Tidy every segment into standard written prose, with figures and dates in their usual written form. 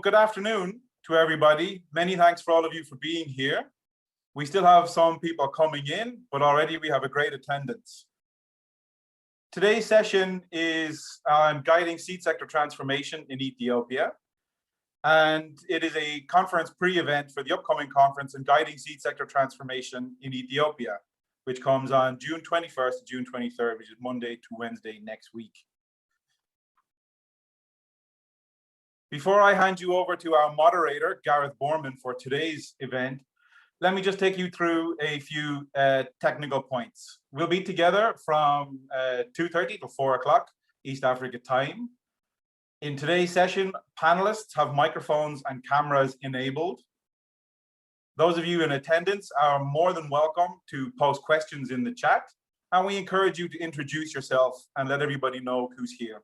good afternoon to everybody. Many thanks for all of you for being here. We still have some people coming in, but already we have a great attendance. Today's session is on guiding seed sector transformation in Ethiopia. And it is a conference pre-event for the upcoming conference on guiding seed sector transformation in Ethiopia, which comes on June 21st to June 23rd, which is Monday to Wednesday next week. Before I hand you over to our moderator, Gareth Borman, for today's event, let me just take you through a few technical points. We'll be together from 2:30 to 4 o'clock East Africa time. In today's session, panelists have microphones and cameras enabled. Those of you in attendance are more than welcome to post questions in the chat, and we encourage you to introduce yourself and let everybody know who's here.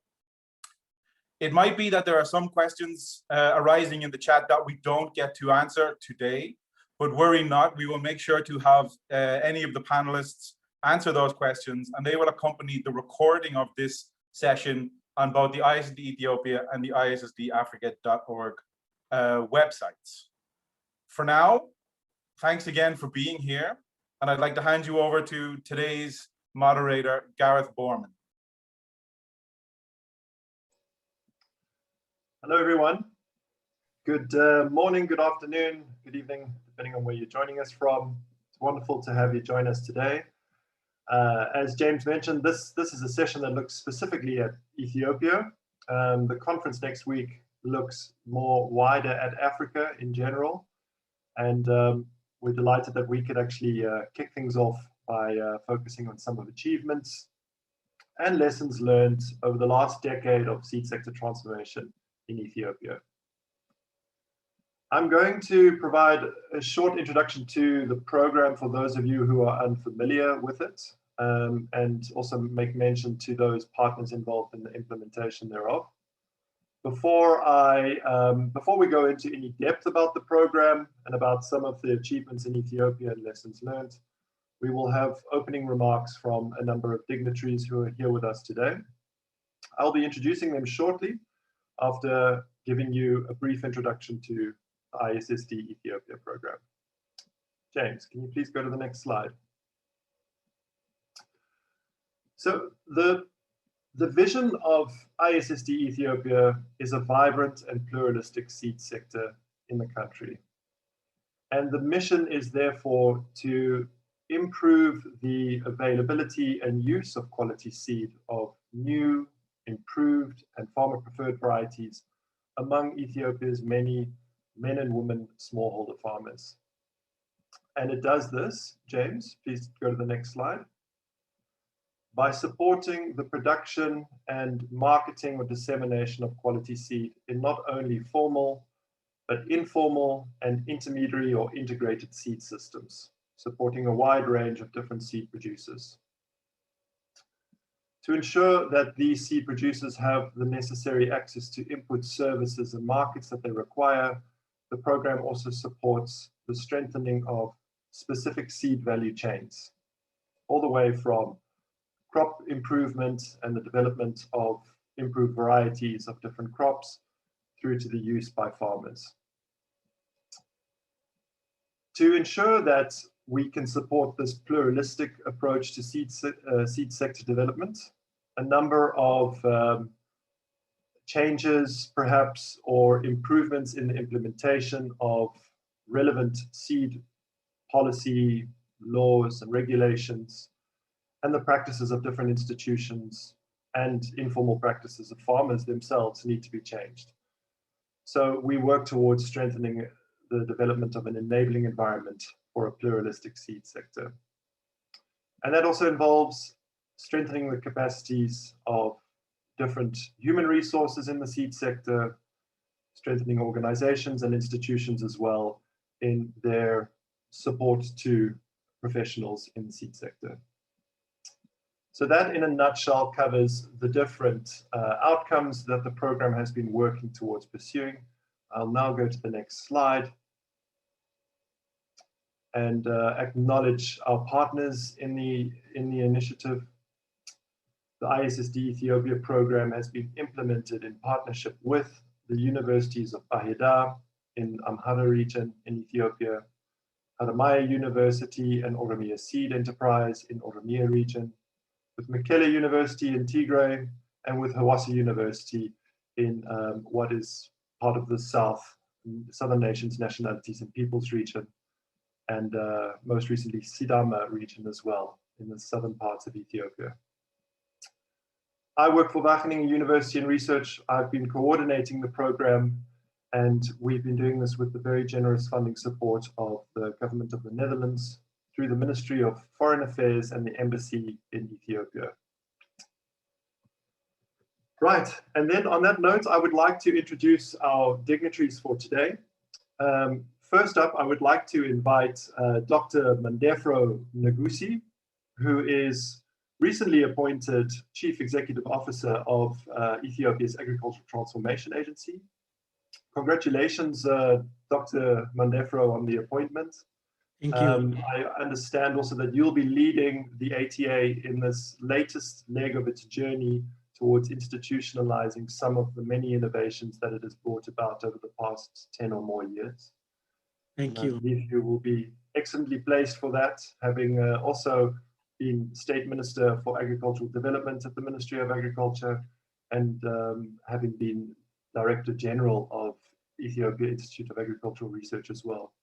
It might be that there are some questions arising in the chat that we don't get to answer today, but worry not, we will make sure to have any of the panelists answer those questions, and they will accompany the recording of this session on both the ISSD Ethiopia and the issdafrica.org websites. For now, thanks again for being here, and I'd like to hand you over to today's moderator, Gareth Borman. Hello, everyone. Good morning, good afternoon, good evening, depending on where you're joining us from. It's wonderful to have you join us today. As James mentioned, this is a session that looks specifically at Ethiopia. The conference next week looks more wider at Africa in general. And we're delighted that we could actually kick things off by focusing on some of achievements and lessons learned over the last decade of seed sector transformation in Ethiopia. I'm going to provide a short introduction to the program for those of you who are unfamiliar with it, and also make mention to those partners involved in the implementation thereof. Before we go into any depth about the program and about some of the achievements in Ethiopia and lessons learned, we will have opening remarks from a number of dignitaries who are here with us today. I'll be introducing them shortly after giving you a brief introduction to the ISSD Ethiopia program. James, can you please go to the next slide? So the vision of ISSD Ethiopia is a vibrant and pluralistic seed sector in the country. And the mission is therefore to improve the availability and use of quality seed of new, improved and farmer preferred varieties among Ethiopia's many men and women smallholder farmers. And it does this, James, please go to the next slide, by supporting the production and marketing or dissemination of quality seed in not only formal, but informal and intermediary or integrated seed systems, supporting a wide range of different seed producers. To ensure that these seed producers have the necessary access to input services and markets that they require, the program also supports the strengthening of specific seed value chains, all the way from crop improvement and the development of improved varieties of different crops through to the use by farmers. To ensure that we can support this pluralistic approach to seed sector development, a number of changes, perhaps, or improvements in the implementation of relevant seed policy, laws and regulations, and the practices of different institutions and informal practices of farmers themselves need to be changed. So we work towards strengthening the development of an enabling environment for a pluralistic seed sector. And that also involves strengthening the capacities of different human resources in the seed sector, strengthening organizations and institutions as well in their support to professionals in the seed sector. So that in a nutshell covers the different outcomes that the program has been working towards pursuing. I'll now go to the next slide and acknowledge our partners in the initiative. The ISSD Ethiopia program has been implemented in partnership with the universities of Bahida in Amhara region in Ethiopia, Haramaya University and Oromia Seed Enterprise in Oromia region, with Mekelle University in Tigray, and with Hawassa University in what is part of the Southern Nations, Nationalities and Peoples region, and most recently Sidama region as well in the southern parts of Ethiopia. I work for Wageningen University in research. I've been coordinating the program, and we've been doing this with the very generous funding support of the government of the Netherlands through the Ministry of Foreign Affairs and the Embassy in Ethiopia. Right, and then on that note, I would like to introduce our dignitaries for today. First up, I would like to invite Dr. Mandefro Ngusi, who is recently appointed Chief Executive Officer of Ethiopia's Agricultural Transformation Agency. Congratulations, Dr. Mandefro, on the appointment. Thank you. I understand also that you'll be leading the ATA in this latest leg of its journey towards institutionalizing some of the many innovations that it has brought about over the past 10 or more years. Thank you. I believe you will be excellently placed for that, having also been State Minister for Agricultural Development at the Ministry of Agriculture, and having been Director General of Ethiopia Institute of Agricultural Research as well.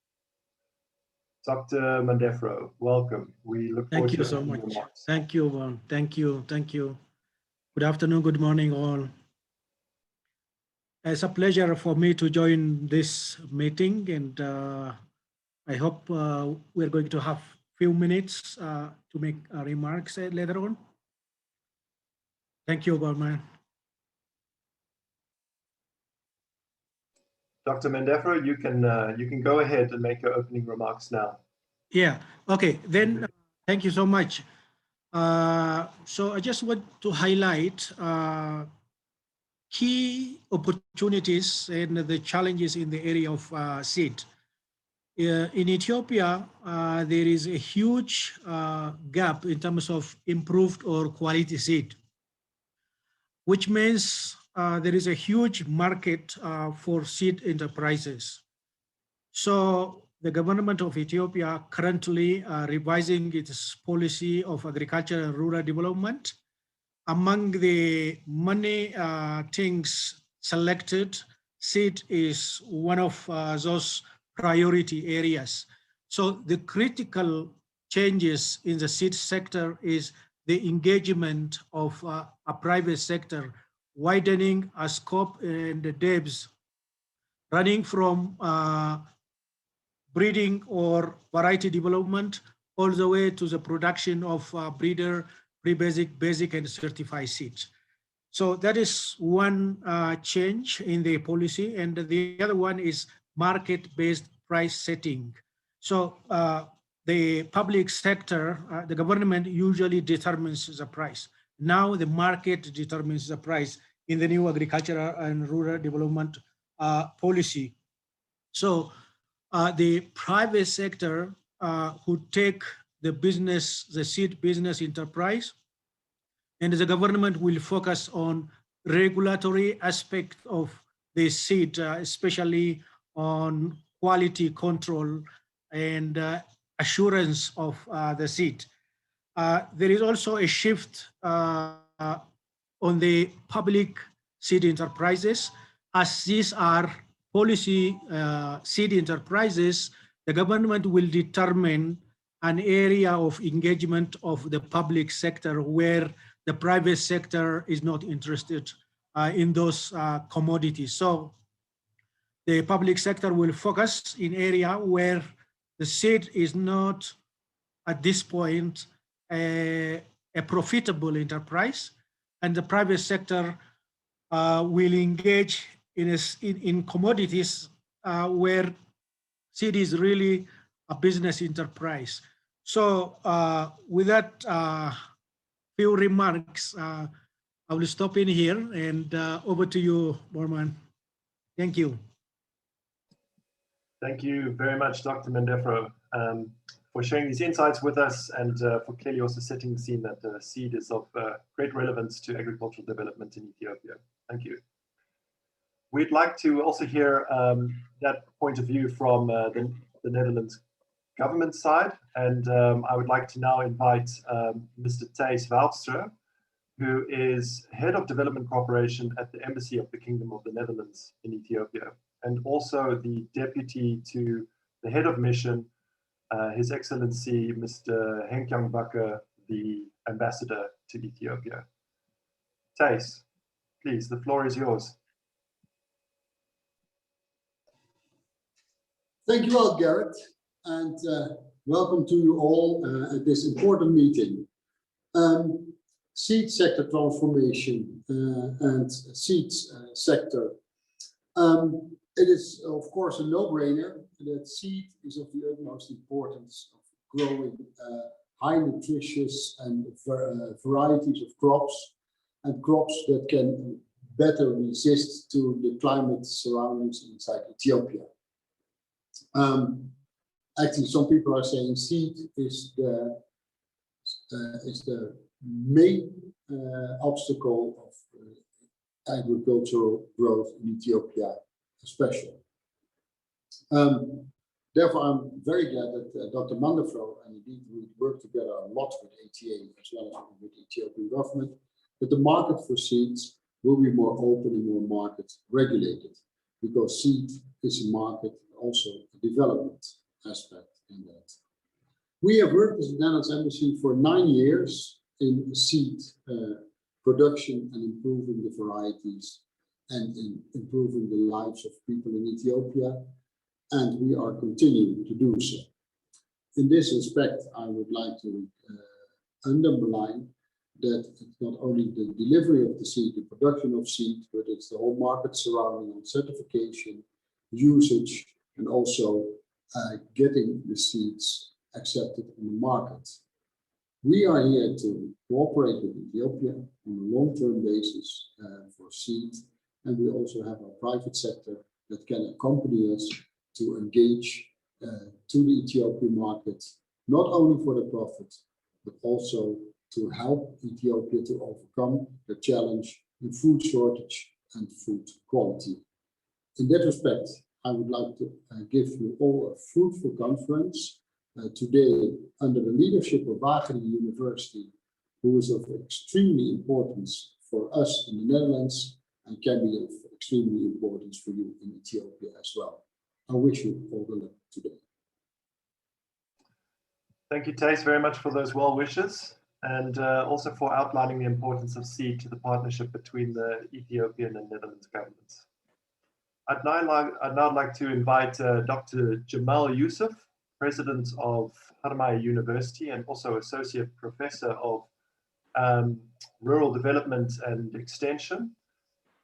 Dr. Mandefro, welcome. We look forward to Thank you so much. Thank you, thank you, thank you. Good afternoon, good morning, all. It's a pleasure for me to join this meeting, and I hope we're going to have few minutes to make remarks later on. Thank you, Gorman. Dr. Mandefro, you can go ahead and make your opening remarks now. Yeah, okay, then thank you so much. So I just want to highlight key opportunities and the challenges in the area of seed. In Ethiopia, there is a huge gap in terms of improved or quality seed, which means there is a huge market for seed enterprises. So the government of Ethiopia currently revising its policy of agriculture and rural development. Among the many things selected, seed is one of those priority areas. So the critical changes in the seed sector is the engagement of a private sector, widening a scope and the depths, running from breeding or variety development all the way to the production of breeder, pre-basic, basic, and certified seeds. So that is one change in the policy, and the other one is market-based price setting. So the public sector, the government usually determines the price. Now the market determines the price in the new agricultural and rural development policy. So the private sector who take the business, the seed business enterprise, and the government will focus on regulatory aspect of the seed, especially on quality control and assurance of the seed. There is also a shift on the public seed enterprises, as these are policy seed enterprises. The government will determine an area of engagement of the public sector where the private sector is not interested in those commodities. So the public sector will focus in area where the seed is not at this point a profitable enterprise, and the private sector will engage in commodities where seed is really a business enterprise. So with that few remarks, I will stop in here, and over to you, Borman. Thank you. Thank you very much, Dr. Mandefro, for sharing these insights with us, and for clearly also setting the scene that seed is of great relevance to agricultural development in Ethiopia. Thank you. we'd like to also hear that point of view from the Netherlands government side. And I would like to now invite Mr. Thijs Waalstra, who is Head of Development Cooperation at the Embassy of the Kingdom of the Netherlands in Ethiopia, and also the Deputy to the Head of Mission, His Excellency Mr. Henk-Jan Bakker, the Ambassador to Ethiopia. Thijs, please, the floor is yours. Thank you all, Garrett, and welcome to you all at this important meeting. Seed sector transformation and seeds sector. It is, of course, a no-brainer that seed is of the utmost importance of growing high nutritious and varieties of crops, and crops that can better resist to the climate surroundings inside Ethiopia. Actually, some people are saying seed is the main obstacle of agricultural growth in Ethiopia, especially. Therefore, I'm very glad that Dr. Mandevrouw, and indeed we work together a lot with ATA as well as with the Ethiopian government, that the market for seeds will be more open and more market regulated, because seed is a market, also a development aspect in that. We have worked as the Netherlands Embassy for 9 years in seed production and improving the varieties and in improving the lives of people in Ethiopia, and we are continuing to do so. In this respect, I would like to underline that it's not only the delivery of the seed, the production of seed, but it's the whole market surrounding on certification, usage, and also getting the seeds accepted in the market. We are here to cooperate with Ethiopia on a long-term basis for seed, and we also have a private sector that can accompany us to engage to the Ethiopian market, not only for the profit, but also to help Ethiopia to overcome the challenge in food shortage and food quality. In that respect, I would like to give you all a fruitful conference today under the leadership of Wageningen University, who is of extremely importance for us in the Netherlands and can be of extremely importance for you in Ethiopia as well. I wish you all the luck today. Thank you, Thijs, very much for those well wishes, and also for outlining the importance of seed to the partnership between the Ethiopian and Netherlands governments. I'd now like to invite Dr. Jamal Yusuf, President of Harmaya University and also Associate Professor of Rural Development and Extension.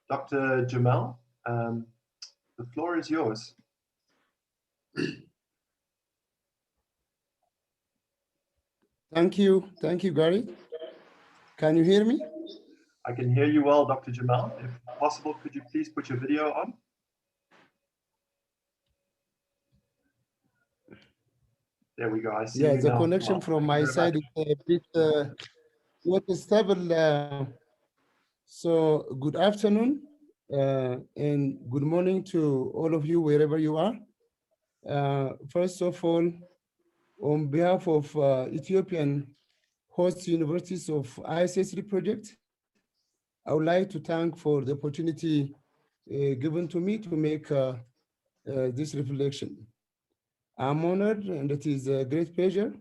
Dr. Jamal, the floor is yours. Thank you, Gary. Can you hear me? I can hear you well, Dr. Jamal. If possible, could you please put your video on? There we go. I see. Yeah, you the now. connection from my side is a bit not stable. So good afternoon and good morning to all of you wherever you are. First of all, on behalf of Ethiopian host universities of ISSD project, I would like to thank for the opportunity given to me to make this reflection. I'm honored, and it is a great pleasure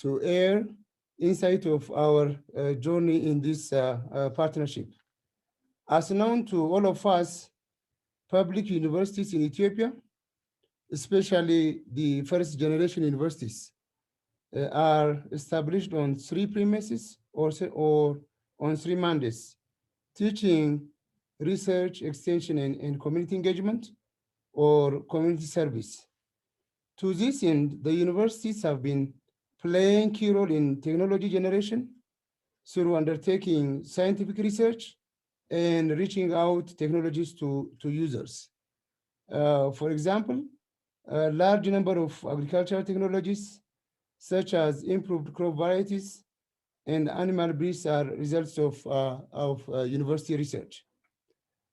to air insight of our journey in this partnership. As known to all of us, public universities in Ethiopia, especially the first generation universities, are established on 3 premises or on 3 mandates: teaching, research, extension, and community engagement, or community service. To this end, the universities have been playing key role in technology generation through undertaking scientific research and reaching out technologies to users. For example, a large number of agricultural technologies, such as improved crop varieties and animal breeds, are results of university research.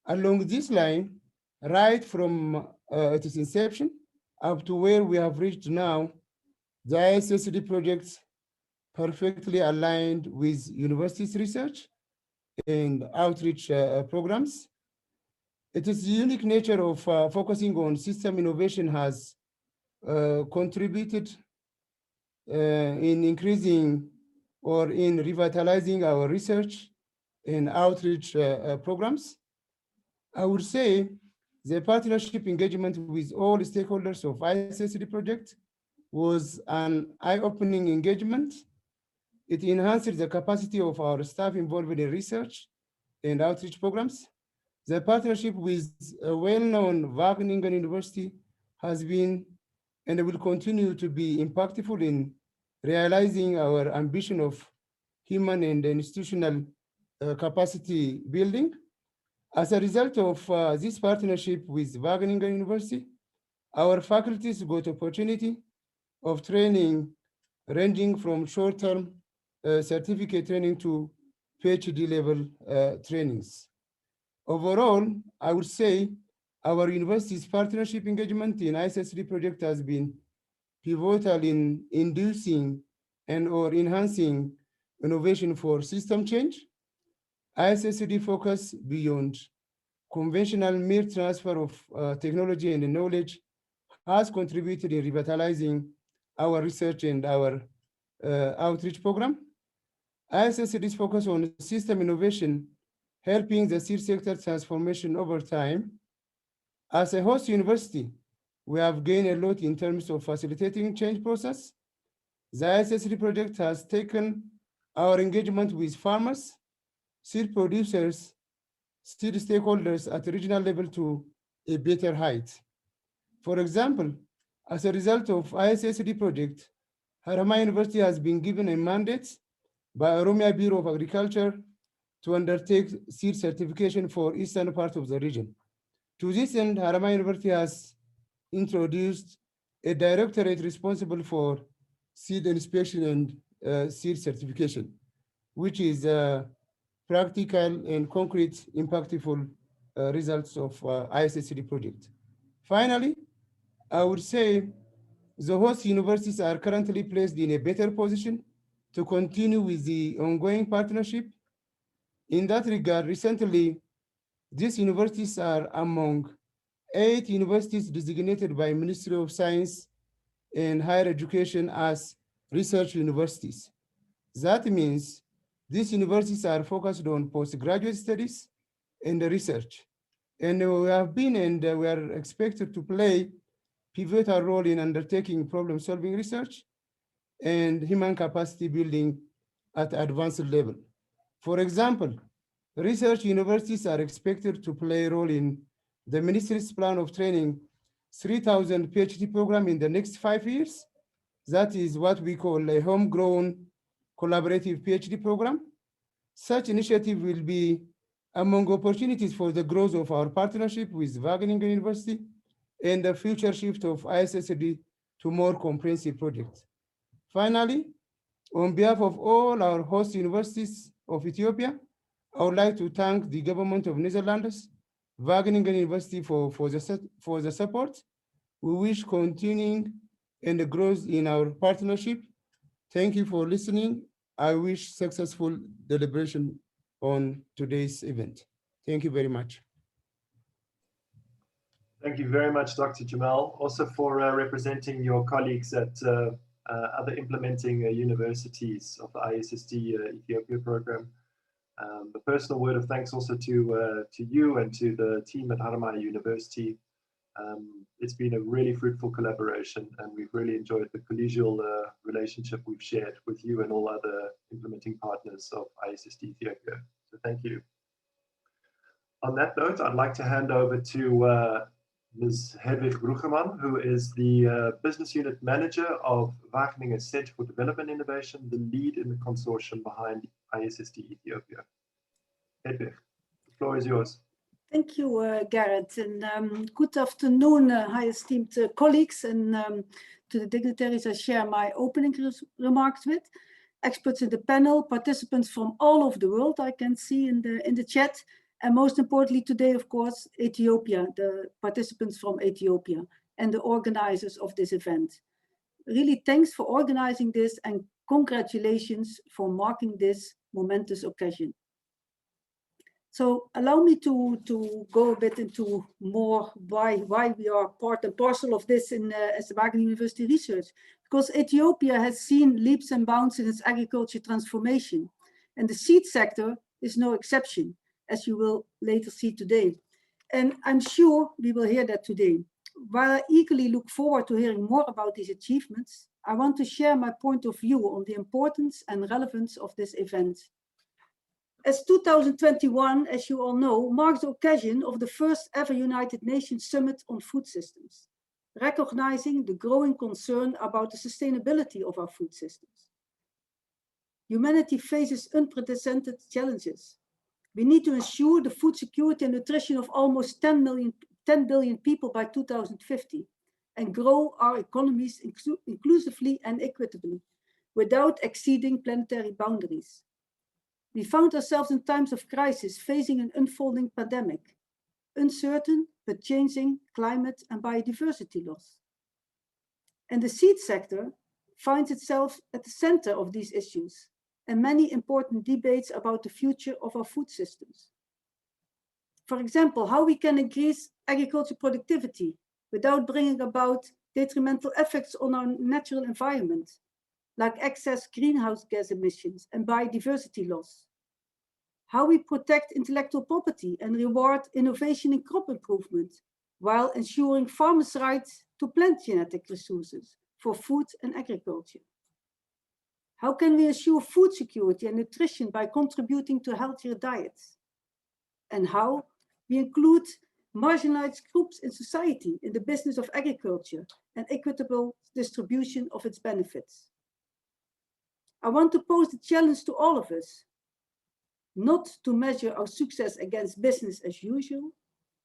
Along this line, right from its inception up to where we have reached now, the ISSD projects perfectly aligned with universities' research and outreach programs. It is the unique nature of focusing on system innovation has contributed in increasing or in revitalizing our research and outreach programs. I would say the partnership engagement with all stakeholders of ISSD project was an eye-opening engagement. It enhances the capacity of our staff involved in research and outreach programs. The partnership with a well-known Wageningen University has been and will continue to be impactful in realizing our ambition of human and institutional capacity building. As a result of this partnership with Wageningen University, our faculties got opportunity of training ranging from short-term certificate training to PhD level trainings. Overall, I would say our university's partnership engagement in ISSD project has been pivotal in inducing and or enhancing innovation for system change. ISSD focus beyond conventional mere transfer of technology and knowledge has contributed in revitalizing our research and our outreach program. ISSD's focus on system innovation, helping the seed sector transformation over time. As a host university, we have gained a lot in terms of facilitating change process. The ISSD project has taken our engagement with farmers, seed producers, seed stakeholders at the regional level to a better height. For example, as a result of ISSD project, Harama University has been given a mandate by Oromia Bureau of Agriculture to undertake seed certification for eastern part of the region. To this end, Harama University has introduced a directorate responsible for seed inspection and seed certification, which is practical and concrete impactful results of ISSD project. Finally, I would say the host universities are currently placed in a better position to continue with the ongoing partnership. In that regard, recently, these universities are among 8 universities designated by Ministry of Science and Higher Education as research universities. That means these universities are focused on postgraduate studies and research. And we have been and we are expected to play pivotal role in undertaking problem-solving research and human capacity building at advanced level. For example, research universities are expected to play a role in the ministry's plan of training 3,000 PhD program in the next 5 years. That is what we call a homegrown collaborative PhD program. Such initiative will be among opportunities for the growth of our partnership with Wageningen University and the future shift of ISSD to more comprehensive projects. Finally, on behalf of all our host universities of Ethiopia, I would like to thank the government of Netherlands, Wageningen University for the support. We wish continuing and the growth in our partnership. Thank you for listening. I wish successful deliberation on today's event. Thank you very much. Thank you very much, Dr. Jamal, also for representing your colleagues at other implementing universities of the ISSD Ethiopia program. A personal word of thanks also to you and to the team at Harama University. It's been a really fruitful collaboration, and we've really enjoyed the collegial relationship we've shared with you and all other implementing partners of ISSD Ethiopia. So thank you. On that note, I'd like to hand over to Ms. Hedwig Brueggemann, who is the Business Unit Manager of Wageningen Center for Development Innovation, the lead in the consortium behind ISSD Ethiopia. Hedwig, the floor is yours. Thank you, Garrett, and good afternoon, high esteemed colleagues, and to the dignitaries I share my opening remarks with, experts in the panel, participants from all over the world I can see in the chat, And most importantly today, of course, Ethiopia, the participants from Ethiopia and the organizers of this event. Really thanks for organizing this and congratulations for marking this momentous occasion. So allow me to go a bit into more why we are part and parcel of this as the Wageningen University Research. Because Ethiopia has seen leaps and bounds in its agriculture transformation. And the seed sector is no exception, as you will later see today. And I'm sure we will hear that today. While I eagerly look forward to hearing more about these achievements, I want to share my point of view on the importance and relevance of this event. As 2021, as you all know, marks the occasion of the first ever United Nations Summit on Food Systems, recognizing the growing concern about the sustainability of our food systems. Humanity faces unprecedented challenges. We need to ensure the food security and nutrition of almost 10 billion people by 2050 and grow our economies inclusively and equitably without exceeding planetary boundaries. We found ourselves in times of crisis facing an unfolding pandemic, uncertain but changing climate and biodiversity loss. And the seed sector finds itself at the center of these issues and many important debates about the future of our food systems. For example, how we can increase agricultural productivity without bringing about detrimental effects on our natural environment, like excess greenhouse gas emissions and biodiversity loss. How we protect intellectual property and reward innovation in crop improvement, while ensuring farmers' rights to plant genetic resources for food and agriculture. How can we ensure food security and nutrition by contributing to healthier diets? And how we include marginalized groups in society in the business of agriculture and equitable distribution of its benefits. I want to pose the challenge to all of us, not to measure our success against business as usual,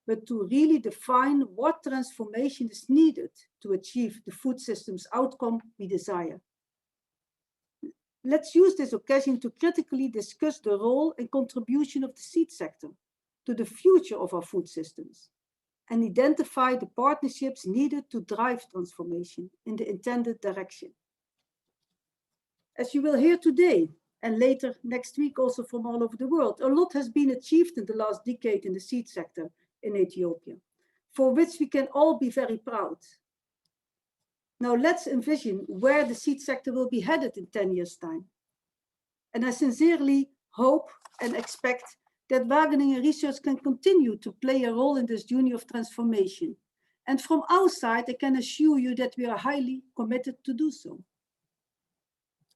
but to really define what transformation is needed to achieve the food systems outcome we desire. Let's use this occasion to critically discuss the role and contribution of the seed sector to the future of our food systems and identify the partnerships needed to drive transformation in the intended direction. As you will hear today, and later next week also from all over the world, a lot has been achieved in the last decade in the seed sector in Ethiopia, for which we can all be very proud. Now let's envision where the seed sector will be headed in 10 years' time. And I sincerely hope and expect that Wageningen Research can continue to play a role in this journey of transformation. And from our side, I can assure you that we are highly committed to do so.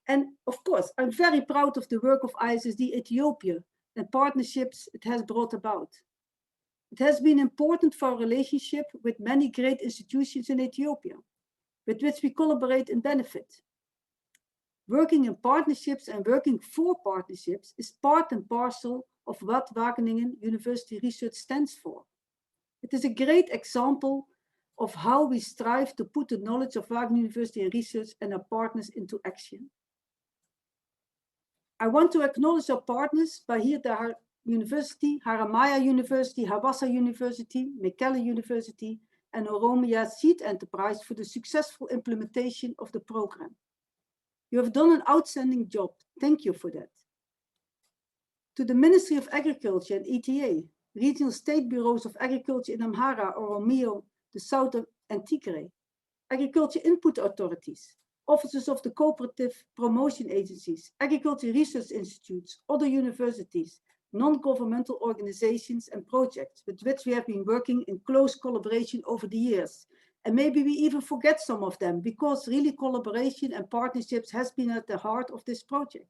And of course, I'm very proud of the work of ISSD Ethiopia and partnerships it has brought about. It has been important for our relationship with many great institutions in Ethiopia, with which we collaborate and benefit. Working in partnerships and working for partnerships is part and parcel of what Wageningen University Research stands for. It is a great example of how we strive to put the knowledge of Wageningen University Research and our partners into action. I want to acknowledge our partners, Bahir University, Haramaya University, Hawassa University, Mekelle University, and Oromia Seed Enterprise for the successful implementation of the program. You have done an outstanding job. Thank you for that. To the Ministry of Agriculture and ETA, Regional State Bureaus of Agriculture in Amhara, Oromia, the South and Tigray, Agriculture Input Authorities, offices of the cooperative promotion agencies, agriculture research institutes, other universities, non-governmental organizations and projects with which we have been working in close collaboration over the years. And maybe we even forget some of them because really collaboration and partnerships has been at the heart of this project.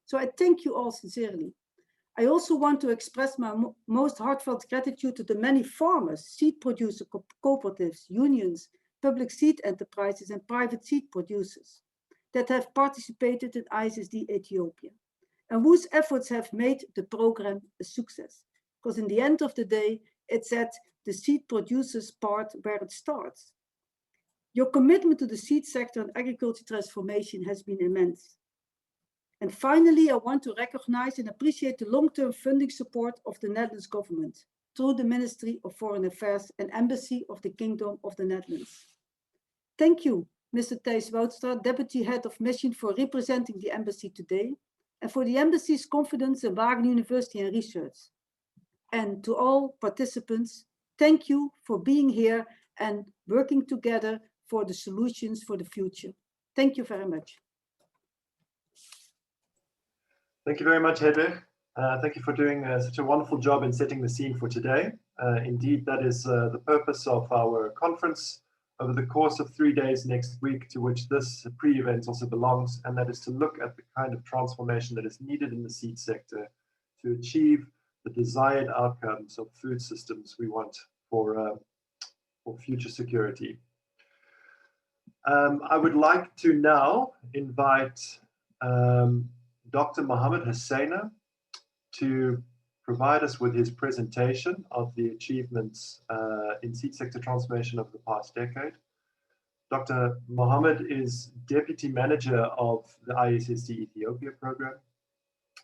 So I thank you all sincerely. I also want to express my most heartfelt gratitude to the many farmers, seed producer cooperatives, unions, public seed enterprises and private seed producers that have participated in ISSD Ethiopia and whose efforts have made the program a success. Because in the end of the day, it's at the seed producers part where it starts. Your commitment to the seed sector and agriculture transformation has been immense. And finally, I want to recognize and appreciate the long-term funding support of the Netherlands government through the Ministry of Foreign Affairs and Embassy of the Kingdom of the Netherlands. Thank you, Mr. Thijs Woudstra, Deputy Head of Mission, for representing the Embassy today and for the Embassy's confidence in Wageningen University and research. And to all participants, thank you for being here and working together for the solutions for the future. Thank you very much. Thank you very much, Hedwig. Thank you for doing such a wonderful job in setting the scene for today. Indeed, that is the purpose of our conference over the course of 3 days next week, to which this pre-event also belongs, and that is to look at the kind of transformation that is needed in the seed sector to achieve the desired outcomes of food systems we want for future security. I would like to now invite Dr. Mohammed Husseina to provide us with his presentation of the achievements in seed sector transformation over the past decade. Dr. Mohammed is Deputy Manager of the ISSD Ethiopia program.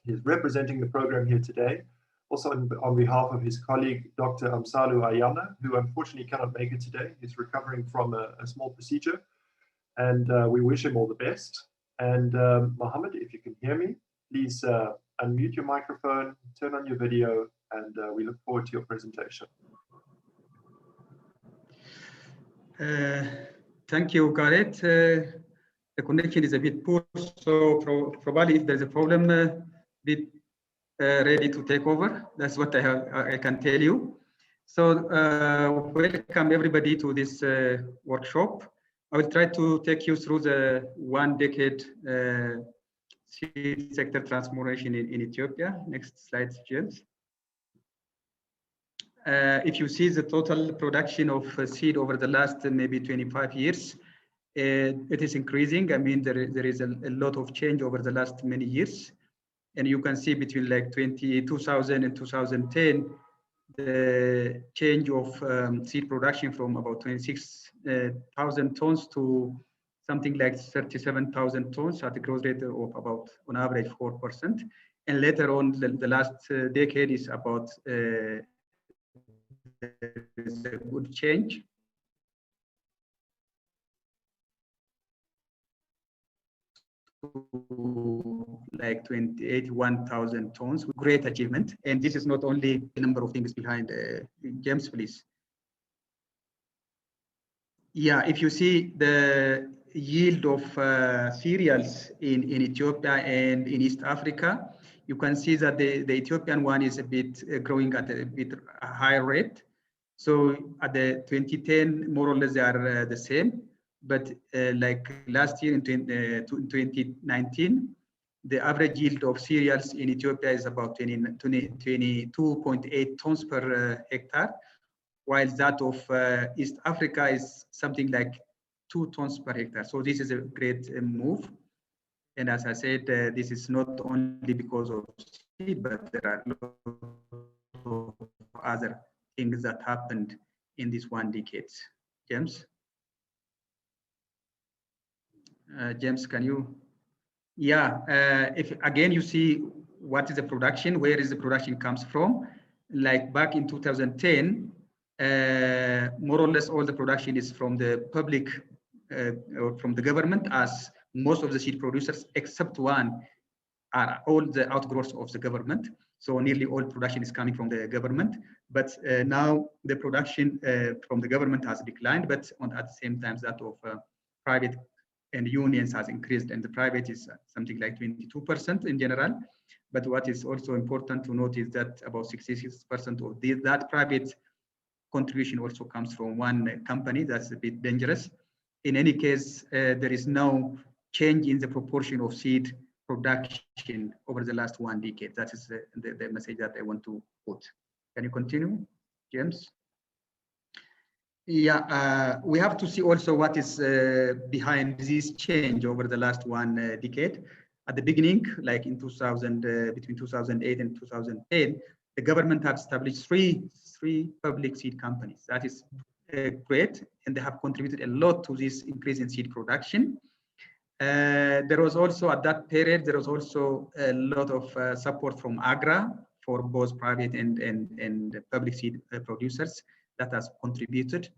He is representing the program here today, also on behalf of his colleague, Dr. Amsalu Ayana, who unfortunately cannot make it today. He's recovering from a small procedure, and we wish him all the best. And Mohammed, if you can hear me, please unmute your microphone, turn on your video, and we look forward to your presentation. Thank you, Gareth. The connection is a bit poor, so probably if there's a problem, be ready to take over. That's what I can tell you. So welcome everybody to this workshop. I will try to take you through the 1 decade seed sector transformation in Ethiopia. Next slide, James. If you see the total production of seed over the last maybe 25 years, it is increasing. I mean, there is a lot of change over the last many years. And you can see between like 2000 and 2010, the change of seed production from about 26,000 tons to something like 37,000 tons at a growth rate of about, on average, 4%. And later on, the last decade is about a good change. Like 81,000 tons, great achievement. And this is not only the number of things behind. James, please. Yeah, if you see the yield of cereals in Ethiopia and in East Africa, you can see that the Ethiopian one is a bit growing at a bit higher rate. So at the 2010, more or less they are the same. But like last year in 2019, the average yield of cereals in Ethiopia is about 22.8 tons per hectare, while that of East Africa is something like 2 tons per hectare. So this is a great move. And as I said, this is not only because of seed, but there are a lot of other things that happened in this 1 decade. James? James, can you? Yeah, if again you see what is the production, where is the production comes from? Like back in 2010, more or less all the production is from the public or from the government, as most of the seed producers, except one, are all the outgrowths of the government. So nearly all production is coming from the government. But now the production from the government has declined, but at the same time that of private and unions has increased, and the private is something like 22% in general. But what is also important to note is that about 66% of that private contribution also comes from one company. That's a bit dangerous. In any case, there is no change in the proportion of seed production over the last 1 decade. That is the message that I want to put. Can you continue, James? Yeah, we have to see also what is behind this change over the last 1 decade. At the beginning, like in between 2008 and 2010, the government had established three public seed companies. That is great, and they have contributed a lot to this increase in seed production. There was also, at that period, there was also a lot of support from AGRA for both private and public seed producers that has contributed.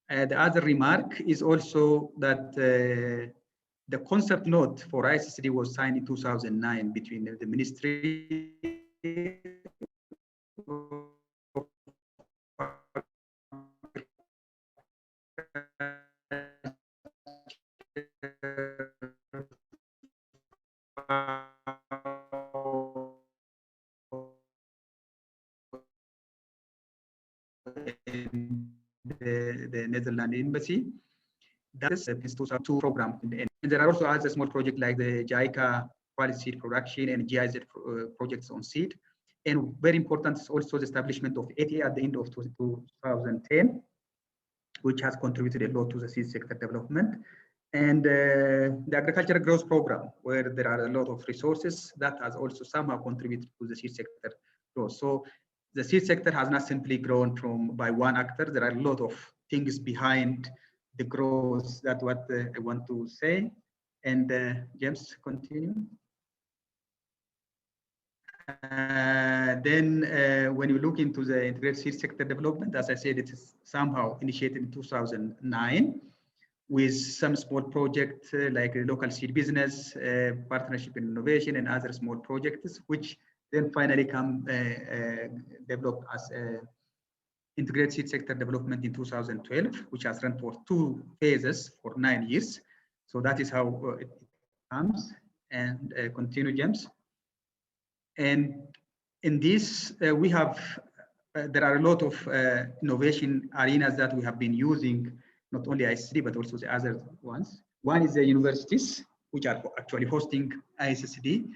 The other remark is also that the concept note for ICCD was signed in 2009 between the Ministry the Netherlands Embassy. That is a 2002 program. And there are also other small projects like the JICA quality seed production and GIZ projects on seed. And very important is also the establishment of ETA at the end of 2010, which has contributed a lot to the seed sector development. And the agricultural growth program, where there are a lot of resources that has also somehow contributed to the seed sector growth. So the seed sector has not simply grown by one actor. There are a lot of things behind the growth. That's what I want to say. And James, continue. Then when you look into the integrated seed sector development, as I said, it is somehow initiated in 2009 with some small projects like a local seed business, partnership in innovation, and other small projects, which then finally come developed as integrated seed sector development in 2012, which has run for 2 phases for 9 years. So that is how it comes. And continue, James. And in this, we have, there are a lot of innovation arenas that we have been using, not only ICCD, but also the other ones. One is the universities, which are actually hosting ICCD,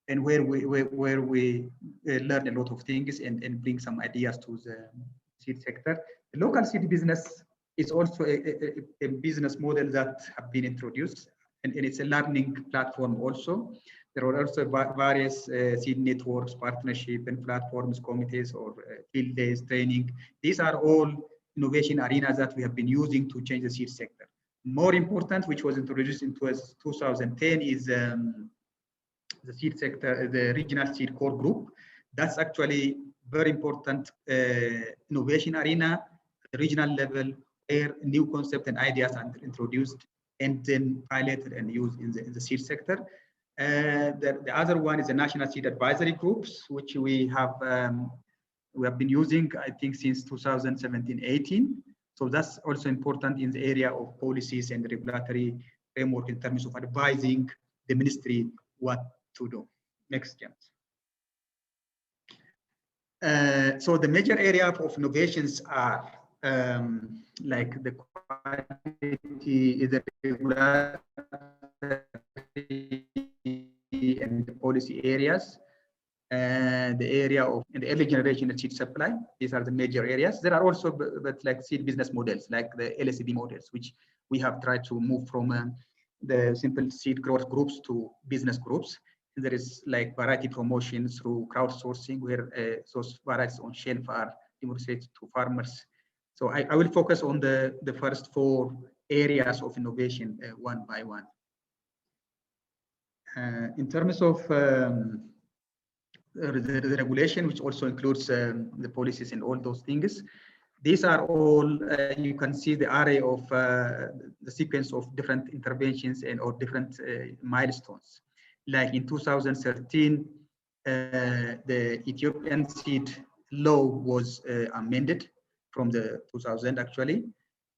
and where we learn a lot of things and bring some ideas to the seed sector. The local seed business is also a business model that have been introduced, and it's a learning platform also. There are also various seed networks, partnership and platforms, committees, or field days, training. These are all innovation arenas that we have been using to change the seed sector. More important, which was introduced in 2010, is the seed sector, the regional seed core group. That's actually very important innovation arena, at the regional level, where new concepts and ideas are introduced and then piloted and used in the seed sector. The other one is the national seed advisory groups, which we have been using, I think, since 2017-18. So that's also important in the area of policies and regulatory framework in terms of advising the ministry what to do. Next, James. So the major area of innovations are like the quality, the regulatory and the policy areas, the area of the early generation seed supply. These are the major areas. There are also but like seed business models, like the LSD models, which we have tried to move from the simple seed growth groups to business groups. And there is like variety promotion through crowdsourcing, where those varieties on shelf are demonstrated to farmers. So I will focus on the first 4 areas of innovation one by one. In terms of the regulation, which also includes the policies and all those things, these are all, you can see the array of the sequence of different interventions and or different milestones. Like in 2013, the Ethiopian seed law was amended from the 2000 actually.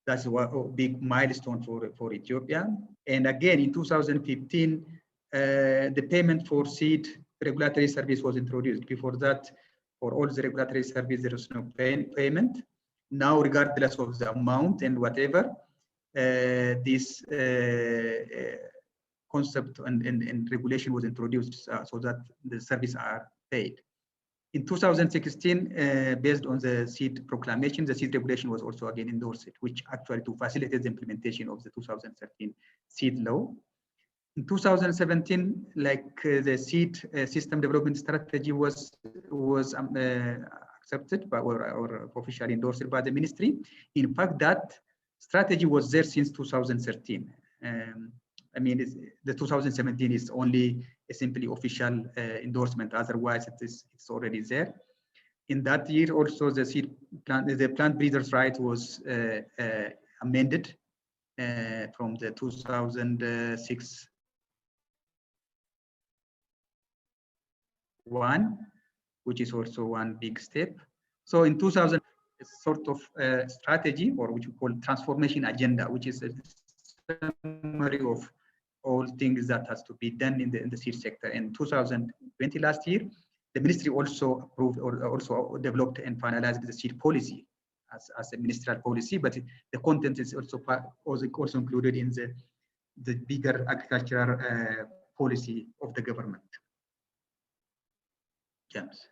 That's a big milestone for Ethiopia. And again, in 2015, the payment for seed regulatory service was introduced. Before that, for all the regulatory service, there was no payment. Now, regardless of the amount and whatever, this concept and regulation was introduced so that the services are paid. In 2016, based on the seed proclamation, the seed regulation was also again endorsed, which actually to facilitate the implementation of the 2013 seed law. In 2017, like the seed system development strategy was accepted by or officially endorsed by the ministry. In fact, that strategy was there since 2013. I mean, the 2017 is only a simply official endorsement. Otherwise, it's already there. In that year, also the plant breeders' right was amended from the 2006 one, which is also one big step. So in 2000, a sort of strategy, or which we call transformation agenda, which is a summary of all things that has to be done in the seed sector. In 2020, last year, the ministry also approved or also developed and finalized the seed policy as a ministerial policy, but the content is also included in the bigger agricultural policy of the government. James.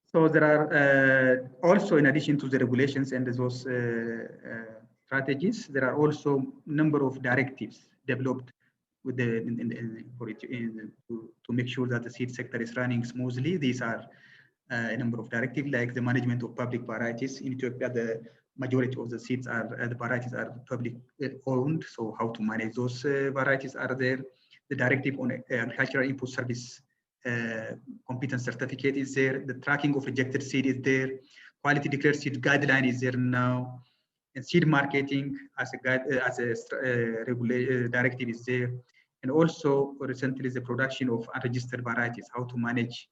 So there are also, in addition to the regulations and those strategies, there are also a number of directives developed with to make sure that the seed sector is running smoothly. These are a number of directives, like the management of public varieties. In Ethiopia, the majority of the seeds the varieties are public owned. So how to manage those varieties are there. The directive on agricultural input service competence certificate is there. The tracking of rejected seed is there. Quality declared seed guideline is there now. And seed marketing as a directive is there. And also recently the production of unregistered varieties, how to manage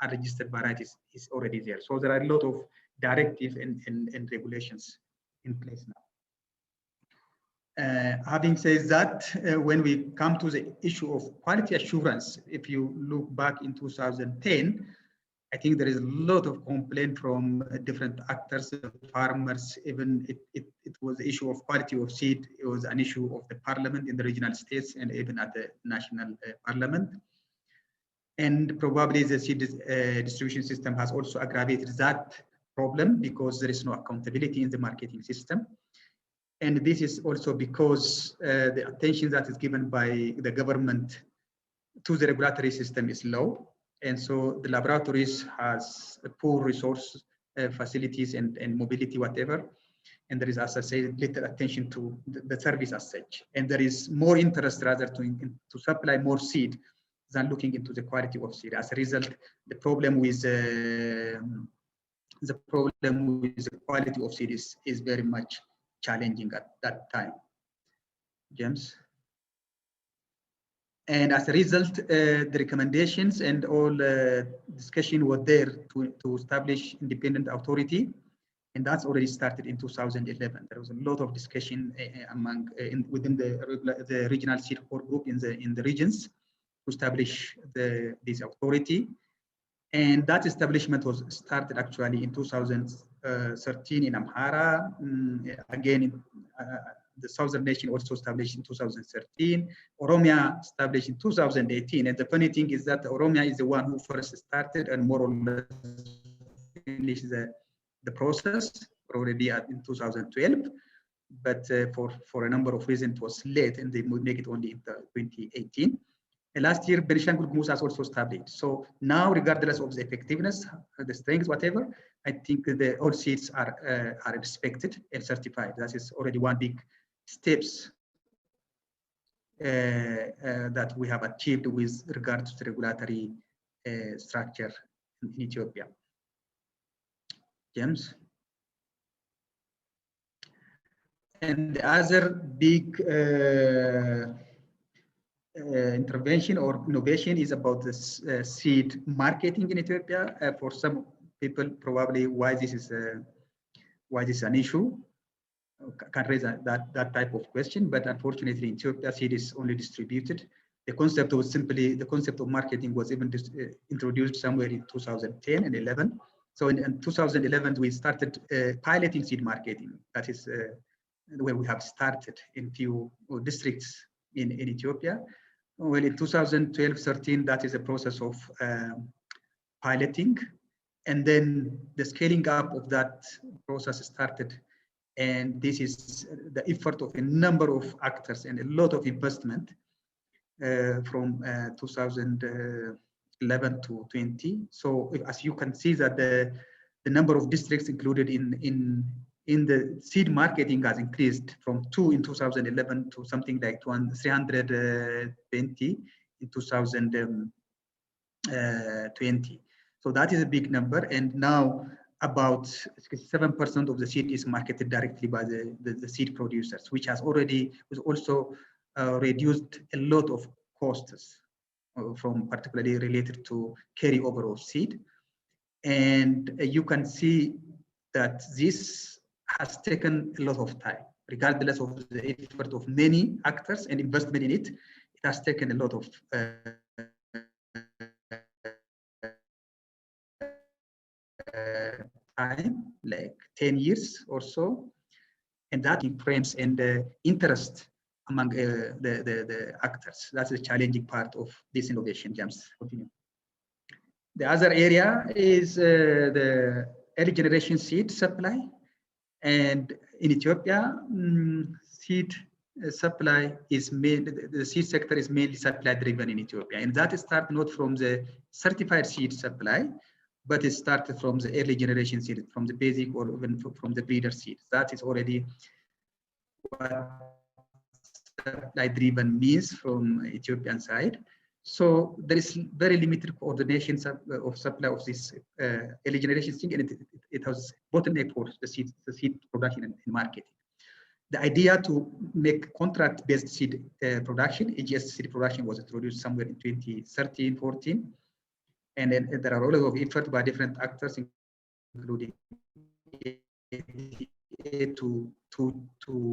unregistered varieties is already there. So there are a lot of directives and regulations in place now. Having said that, when we come to the issue of quality assurance, if you look back in 2010, I think there is a lot of complaint from different actors, farmers. Even it was the issue of quality of seed. It was an issue of the parliament in the regional states and even at the national parliament. And probably the seed distribution system has also aggravated that problem because there is no accountability in the marketing system. And this is also because the attention that is given by the government to the regulatory system is low. And so the laboratories has poor resource facilities and mobility, whatever. And there is, as I say, little attention to the service as such. And there is more interest rather to supply more seed than looking into the quality of seed. As a result, the problem with the quality of seed is very much challenging at that time. James. And as a result, the recommendations and all discussion were there to establish independent authority, and that's already started in 2011. There was a lot of discussion among within the regional seed core group in the regions to establish this authority, and that establishment was started actually in 2013 in Amhara. Again, the southern nation also established in 2013. Oromia established in 2018. And the funny thing is that Oromia is the one who first started and more or less finished the process already in 2012. But for a number of reasons, it was late and they would make it only in 2018. And last year, Benishangul Gumuz has also established. So now, regardless of the effectiveness, the strength, whatever, I think all seeds are respected and certified. That is already one big steps that we have achieved with regard to the regulatory structure in Ethiopia. James. And the other big intervention or innovation is about this seed marketing in Ethiopia. For some people, probably why this is an issue can raise that type of question. But unfortunately, in Ethiopia, seed is only distributed. The concept of marketing was even introduced somewhere in 2010 and 11. So in 2011, we started piloting seed marketing. That is where we have started in few districts in Ethiopia. Well, in 2012-13, that is a process of piloting. And then the scaling up of that process started. And this is the effort of a number of actors and a lot of investment from 2011 to 20. So as you can see that the number of districts included in in the seed marketing has increased from 2 in 2011 to something like 320 in 2020. So that is a big number. And now about 7% of the seed is marketed directly by the seed producers, which has also reduced a lot of costs from particularly related to carryover of seed. And you can see that this has taken a lot of time, regardless of the effort of many actors and investment in it. It has taken a lot of time, like 10 years or so, and that frames and interest among the actors. That's the challenging part of this innovation. James, continue. The other area is the early generation seed supply. And in Ethiopia, seed supply is the seed sector is mainly supply driven in Ethiopia. And that starts not from the certified seed supply, but it started from the early generation seed, from the basic or even from the breeder seed. That is already what supply driven means from Ethiopian side. So there is very limited coordination of supply of this early generation seed, and it has bottleneck for the seed production and marketing. The idea to make contract-based seed production, AGS seed production, was introduced somewhere in 2013, 14. And then there are a lot of effort by different actors, including to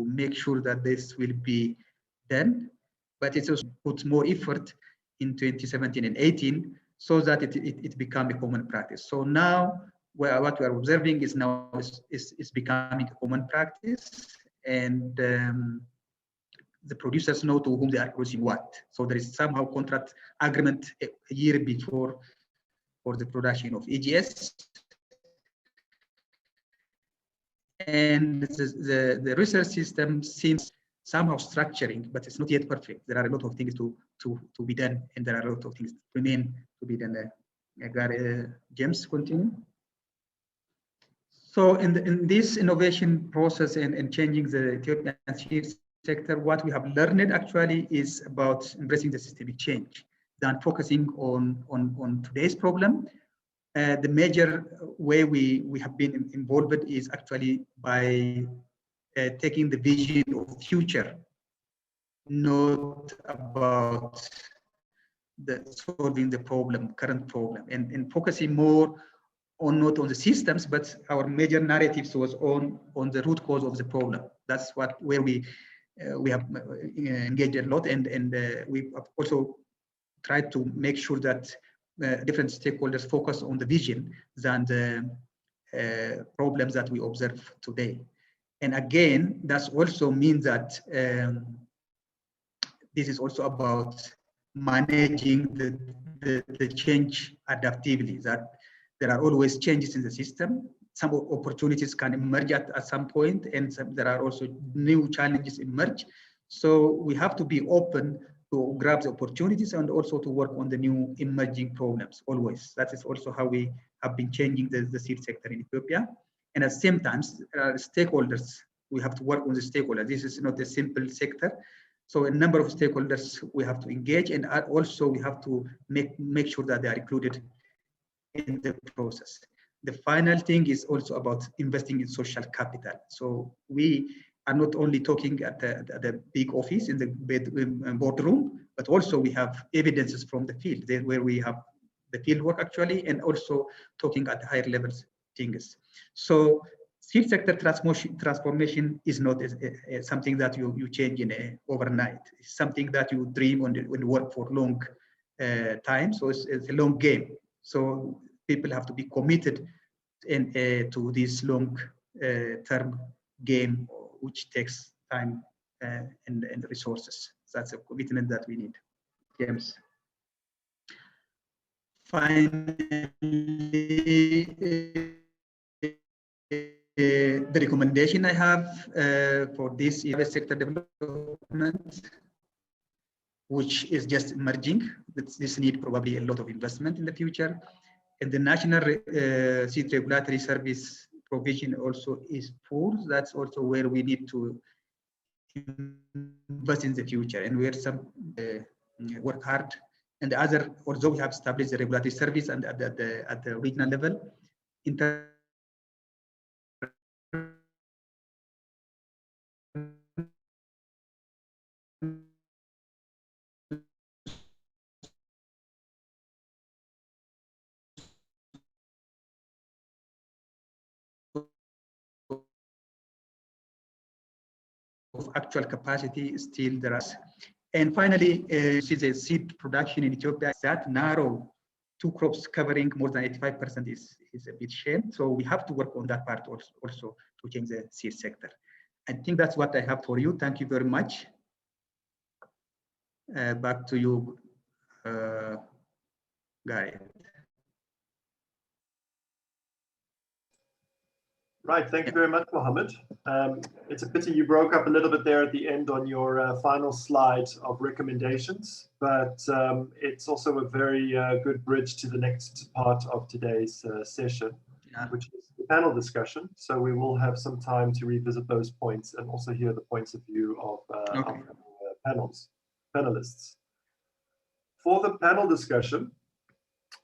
make sure that this will be done. But it also puts more effort in 2017 and 18 so that it become a common practice. So now what we are observing is now is becoming a common practice, and the producers know to whom they are producing what. So there is somehow contract agreement a year before for the production of EGS. And the research system seems somehow structuring, but it's not yet perfect. There are a lot of things to be done, and there are a lot of things remain to be done. James, continue. So in this innovation process and changing the Ethiopian seed sector, what we have learned actually is about embracing the systemic change than focusing on today's problem. The major way we have been involved is actually by taking the vision of future, not about solving the current problem, and focusing more on not on the systems, but our major narratives was on the root cause of the problem. That's where we have engaged a lot, and we have also tried to make sure that different stakeholders focus on the vision than the problems that we observe today. And again, that also means that this is also about managing the change adaptively, that there are always changes in the system. Some opportunities can emerge at some point, and there are also new challenges emerge. So we have to be open to grab the opportunities and also to work on the new emerging problems always. That is also how we have been changing the seed sector in Ethiopia. And at the same time, stakeholders, we have to work on the stakeholders. This is not a simple sector. So a number of stakeholders we have to engage, and also we have to make sure that they are included in the process. The final thing is also about investing in social capital. So we are not only talking at the big office in the boardroom, but also we have evidences from the field where we have the field work actually, and also talking at higher levels things. So seed sector transformation is not something that you change in overnight. It's something that you dream on and work for long time. So it's a long game. So people have to be committed to this long term game, which takes time and resources. That's a commitment that we need. James. Finally, the recommendation I have for this is sector development, which is just emerging. This need probably a lot of investment in the future. And the National Seed Regulatory Service provision also is poor. That's also where we need to invest in the future, and where some work hard. And the other, although we have established the regulatory service and at the regional level, in terms of actual capacity, still there is. And finally, see the seed production in Ethiopia, that narrow, 2 crops covering more than 85% is a bit shame. So we have to work on that part also to change the seed sector. I think that's what I have for you. Thank you very much. Back to you, Guy. Right, thank you very much, Mohammed. It's a pity you broke up a little bit there at the end on your final slide of recommendations, but it's also a very good bridge to the next part of today's session, which is the panel discussion. So we will have some time to revisit those points and also hear the points of view of our panelists. For the panel discussion,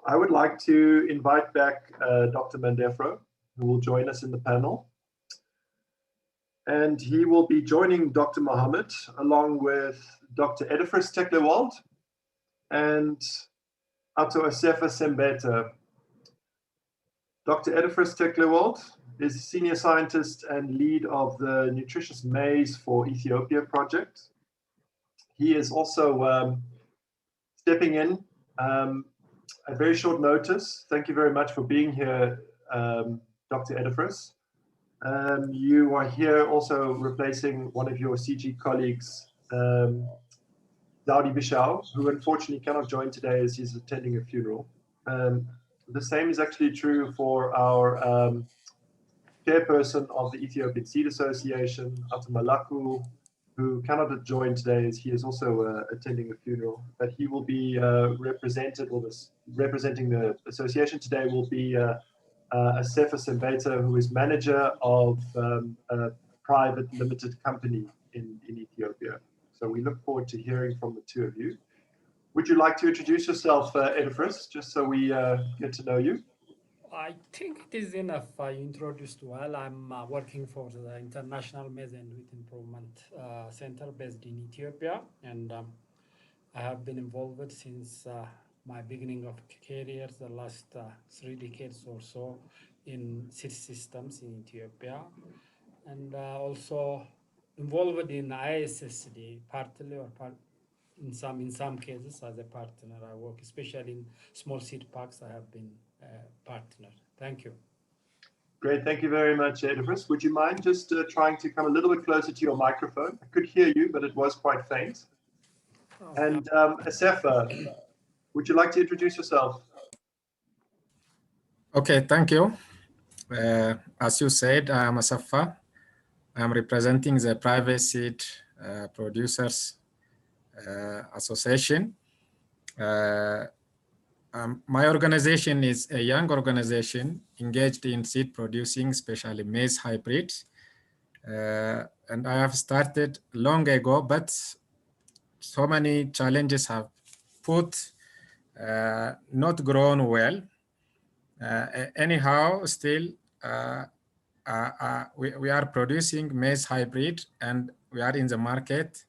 I would like to invite back Dr. Mandefro, who will join us in the panel. And he will be joining Dr. Mohammed along with Dr. Edifris Teklewald and Ato Asefa Sembeta. Dr. Edifris Teklewald is Senior Scientist and lead of the Nutritious Maize for Ethiopia project. He is also stepping in at very short notice. Thank you very much for being here, Dr. Edifris. You are here also replacing one of your CG colleagues, Daudi Bishau, who unfortunately cannot join today as he's attending a funeral. The same is actually true for our chairperson of the Ethiopian Seed Association, Ato Malaku, who cannot join today as he is also attending a funeral. But he will be represented, or representing the association today will be Asefa Sembeta, who is manager of a private limited company in Ethiopia. So we look forward to hearing from the two of you. Would you like to introduce yourself, Edifris, just so we get to know you? I think it is enough. I introduced well. I'm working for the International Maize and Wheat Improvement Center based in Ethiopia, and I have been involved since my beginning of career, the last 3 decades or so, in seed systems in Ethiopia, and also involved in ISSD partly or in some cases as a partner. I work especially in small seed packs. I have been a partner. Thank you. Great, thank you very much, Edifris. Would you mind just trying to come a little bit closer to your microphone? I could hear you, but it was quite faint. And Asefa, would you like to introduce yourself? Okay, thank you. As you said, I'm Asefa. I'm representing the Private Seed Producers Association. My organization is a young organization engaged in seed producing, especially maize hybrids. And I have started long ago, but so many challenges have not grown well. Anyhow, still, we are producing maize hybrid and we are in the market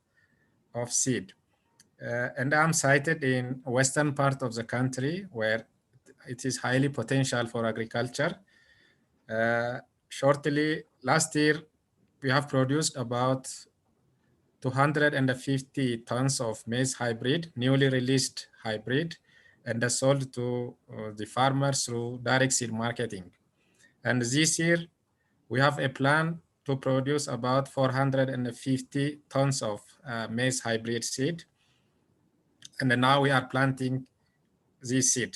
of seed. And I'm sited in western part of the country where it is highly potential for agriculture. Shortly, last year, we have produced about 250 tons of maize hybrid, newly released hybrid, and sold to the farmers through direct seed marketing. And this year, we have a plan to produce about 450 tons of maize hybrid seed. And now we are planting this seed.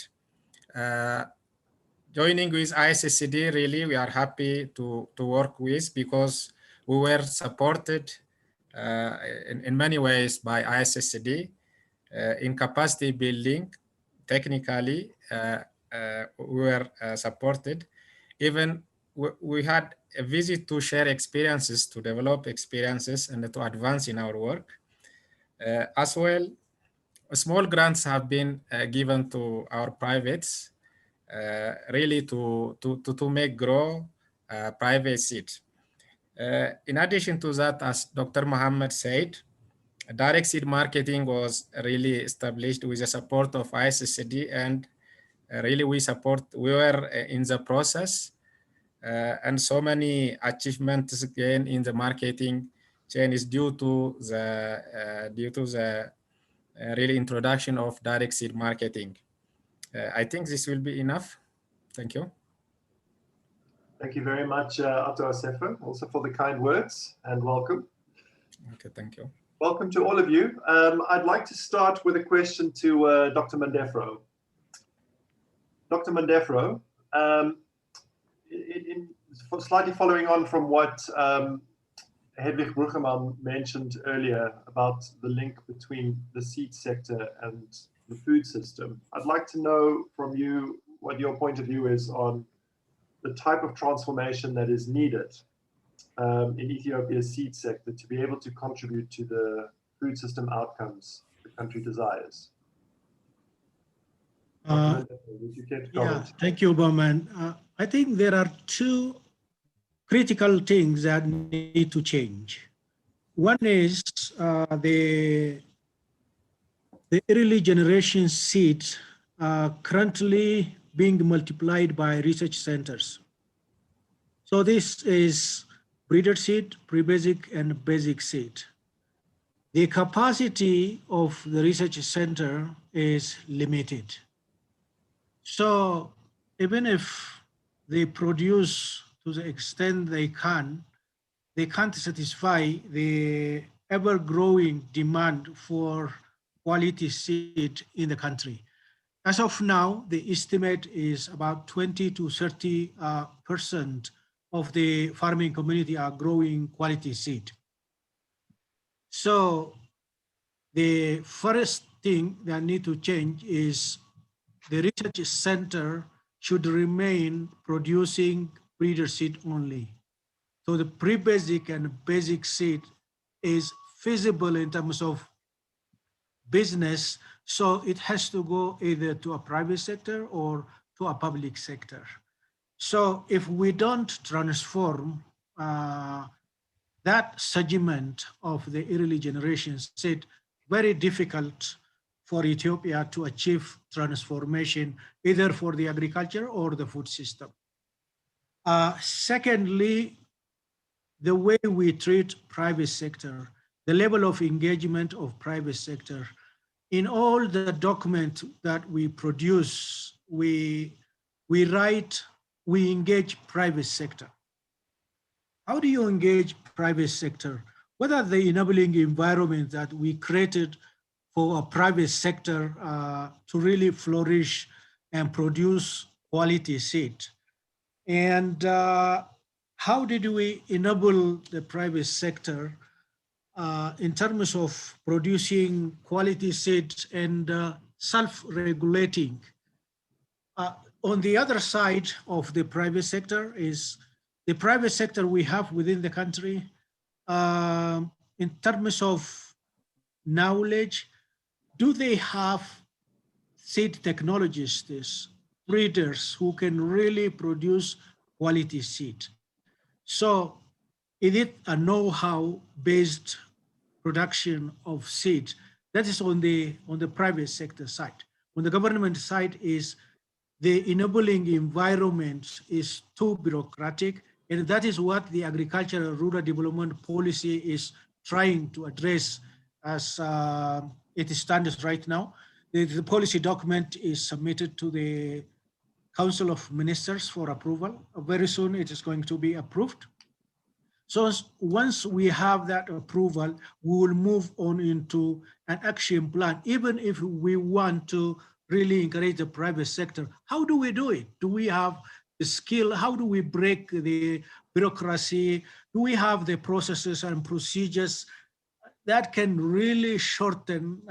Joining with ISSCD, really, we are happy to work with because we were supported in many ways by ISSCD in capacity building. Technically, we were supported. Even we had a visit to share experiences, to develop experiences, and to advance in our work. As well, small grants have been given to our privates, really to make grow private seeds. In addition to that, as Dr. Mohammed said, direct seed marketing was really established with the support of ISSD, and really we were in the process, and so many achievements gained in the marketing chain is due to the really introduction of direct seed marketing. I think this will be enough. Thank you. Thank you very much, Ato Assefa, also for the kind words, and welcome. Okay, thank you. Welcome to all of you. I'd like to start with a question to Dr. Mandefro. Dr. Mandefro, slightly following on from what Hedwig Brueggemann mentioned earlier about the link between the seed sector and the food system, I'd like to know from you what your point of view is on the type of transformation that is needed in Ethiopia's seed sector to be able to contribute to the food system outcomes the country desires. Yeah, thank you, Bowman. I think there are two critical things that need to change. One is the early generation seeds currently being multiplied by research centers. So this is breeder seed, pre-basic, and basic seed. The capacity of the research center is limited. So even if they produce to the extent they can't satisfy the ever-growing demand for quality seed in the country. As of now, the estimate is about 20 to 30% of the farming community are growing quality seed. So the first thing that need to change is the research center should remain producing breeder seed only. So the pre-basic and basic seed is feasible in terms of business, so it has to go either to a private sector or to a public sector. So if we don't transform that segment of the early generation seed, very difficult for Ethiopia to achieve transformation, either for the agriculture or the food system. Secondly, the way we treat private sector, the level of engagement of private sector. In all the documents that we produce, we write, we engage private sector. How do you engage private sector? What are the enabling environments that we created for a private sector to really flourish and produce quality seed? And how did we enable the private sector in terms of producing quality seeds and self-regulating? On the other side of the private sector is the private sector we have within the country in terms of knowledge. Do they have seed technologists, breeders who can really produce quality seed? So is it a know-how based production of seed? That is on the private sector side. On the government side is the enabling environment is too bureaucratic, and that is what the agricultural rural development policy is trying to address as it stands right now. The policy document is submitted to the Council of Ministers for approval. Very soon it is going to be approved. So once we have that approval, we will move on into an action plan. Even if we want to really encourage the private sector, how do we do it? Do we have the skill? How do we break the bureaucracy? Do we have the processes and procedures that can really shorten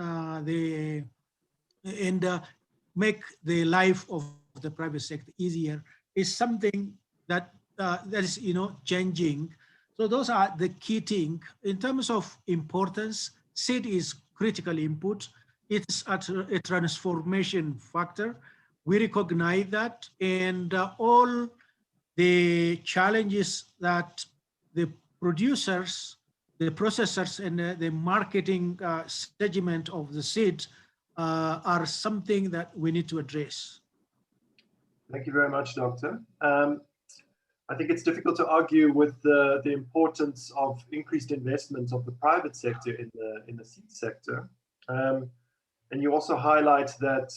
make the life of the private sector easier? Is something that that is, changing. So those are the key thing. In terms of importance, seed is critical input. It's a transformation factor. We recognize that, and all the challenges that the producers, the processors, and the marketing segment of the seed are something that we need to address. Thank you very much, Doctor. I think it's difficult to argue with the importance of increased investment of the private sector in the seed sector. And you also highlight that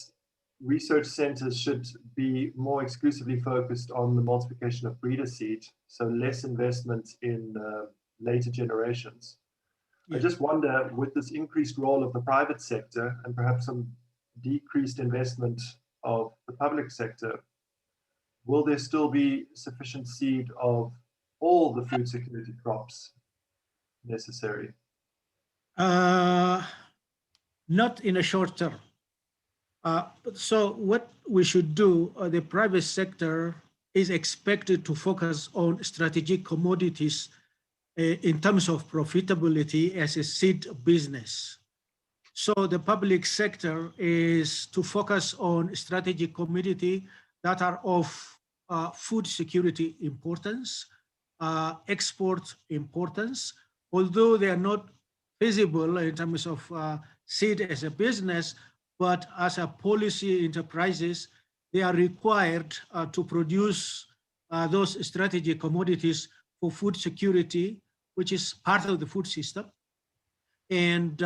research centers should be more exclusively focused on the multiplication of breeder seed, so less investment in later generations. I just wonder, with this increased role of the private sector and perhaps some decreased investment of the public sector, will there still be sufficient seed of all the food security crops necessary? Not in a short term. So what we should do, the private sector is expected to focus on strategic commodities in terms of profitability as a seed business. So the public sector is to focus on strategic commodity that are of food security importance, export importance, although they are not feasible in terms of seed as a business, but as a policy enterprises, they are required to produce those strategic commodities for food security, which is part of the food system, and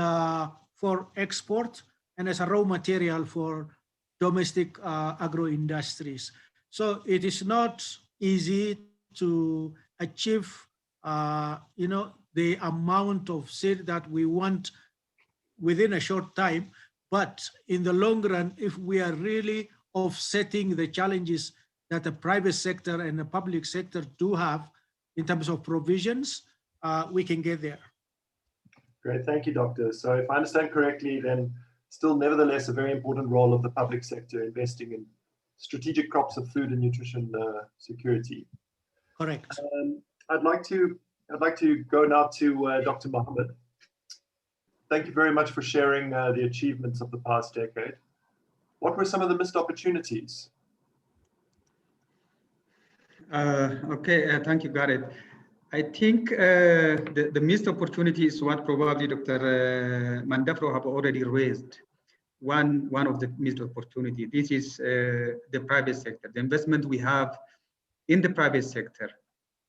for export, and as a raw material for domestic agro industries. So it is not easy to achieve, the amount of seed that we want within a short time. But in the long run, if we are really offsetting the challenges that the private sector and the public sector do have in terms of provisions, we can get there. Great, thank you, Doctor. So if I understand correctly, then still nevertheless a very important role of the public sector investing in strategic crops of food and nutrition security. Correct. I'd like to go now to Dr. Mohammed. Thank you very much for sharing the achievements of the past decade. What were some of the missed opportunities? Okay, thank you, Gareth. I think the missed opportunity is what probably Dr. Mandafro have already raised. One of the missed opportunity. This is the private sector. The investment we have in the private sector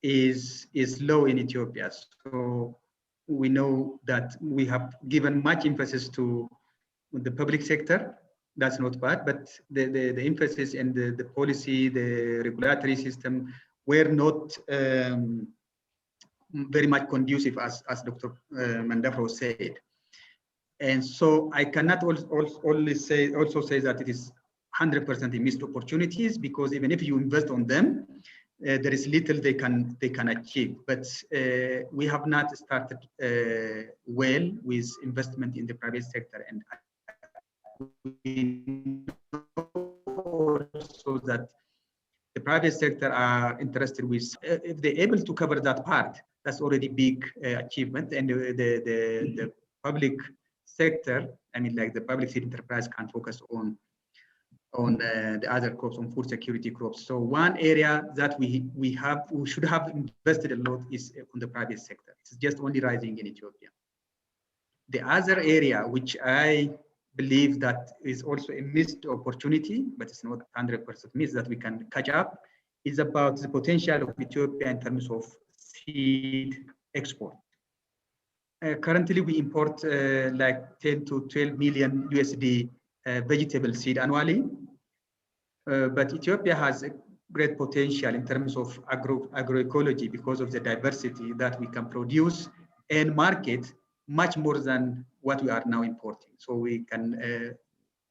is low in Ethiopia. So we know that we have given much emphasis to the public sector. That's not bad, but the emphasis and the policy, the regulatory system were not very much conducive, as Dr. Mandafro said. And so I cannot also say that it is 100% missed opportunities, because even if you invest on them, there is little they can achieve. But we have not started well with investment in the private sector, and we know also that the private sector are interested with, if they're able to cover that part, that's already big achievement. And the public sector, I mean, like the public sector enterprise, can focus on the other crops, on food security crops. So one area that we should have invested a lot is on the private sector. It's just only rising in Ethiopia. The other area, which I believe that is also a missed opportunity, but it's not 100% missed, that we can catch up, is about the potential of Ethiopia in terms of seed export. Currently, we import like 10 to 12 million USD vegetable seed annually. But Ethiopia has a great potential in terms of agroecology because of the diversity that we can produce and market much more than what we are now importing. So we can,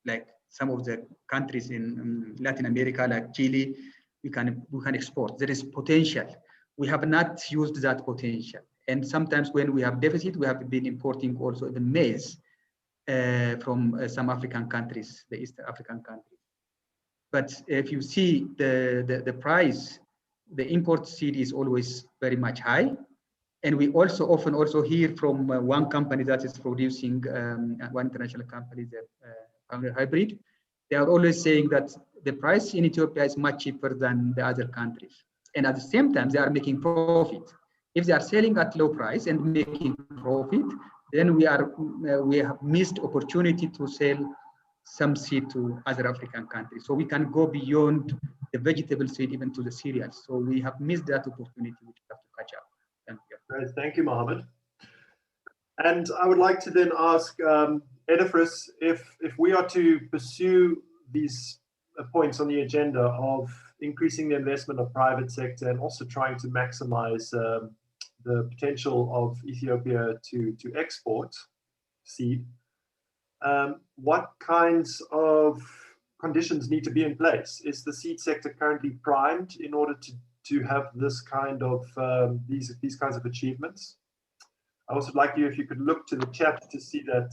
like some of the countries in Latin America, like Chile, we can export. There is potential. We have not used that potential. And sometimes when we have deficit, we have been importing also the maize from some African countries, the East African countries. But if you see the price the import seed is always very much high. And we also often hear from one company that is producing, one international company, the family hybrid. They are always saying that the price in Ethiopia is much cheaper than the other countries. And at the same time, they are making profit. If they are selling at low price and making profit, then we have missed opportunity to sell some seed to other African countries. So we can go beyond the vegetable seed even to the cereals. So we have missed that opportunity, which we have to catch up. Thank you. Great. Thank you, Mohammed. And I would like to then ask Edifris, if we are to pursue these points on the agenda of increasing the investment of private sector and also trying to maximize the potential of Ethiopia to export seed, what kinds of conditions need to be in place? Is the seed sector currently primed in order to have this kind of these kinds of achievements? I also like you, if you could look to the chat to see that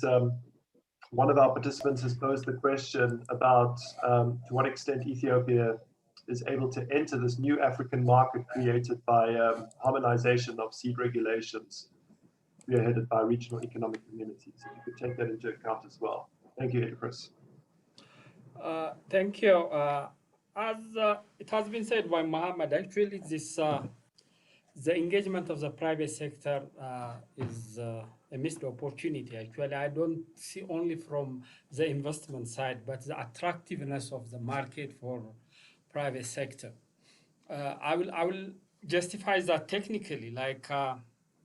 one of our participants has posed the question about to what extent Ethiopia is able to enter this new African market created by harmonization of seed regulations spearheaded by regional economic communities. If you could take that into account as well. Thank you, Edifris. Thank you. As it has been said by Mohammed, actually this the engagement of the private sector is a missed opportunity. Actually, I don't see only from the investment side, but the attractiveness of the market for private sector. I will justify that technically. Like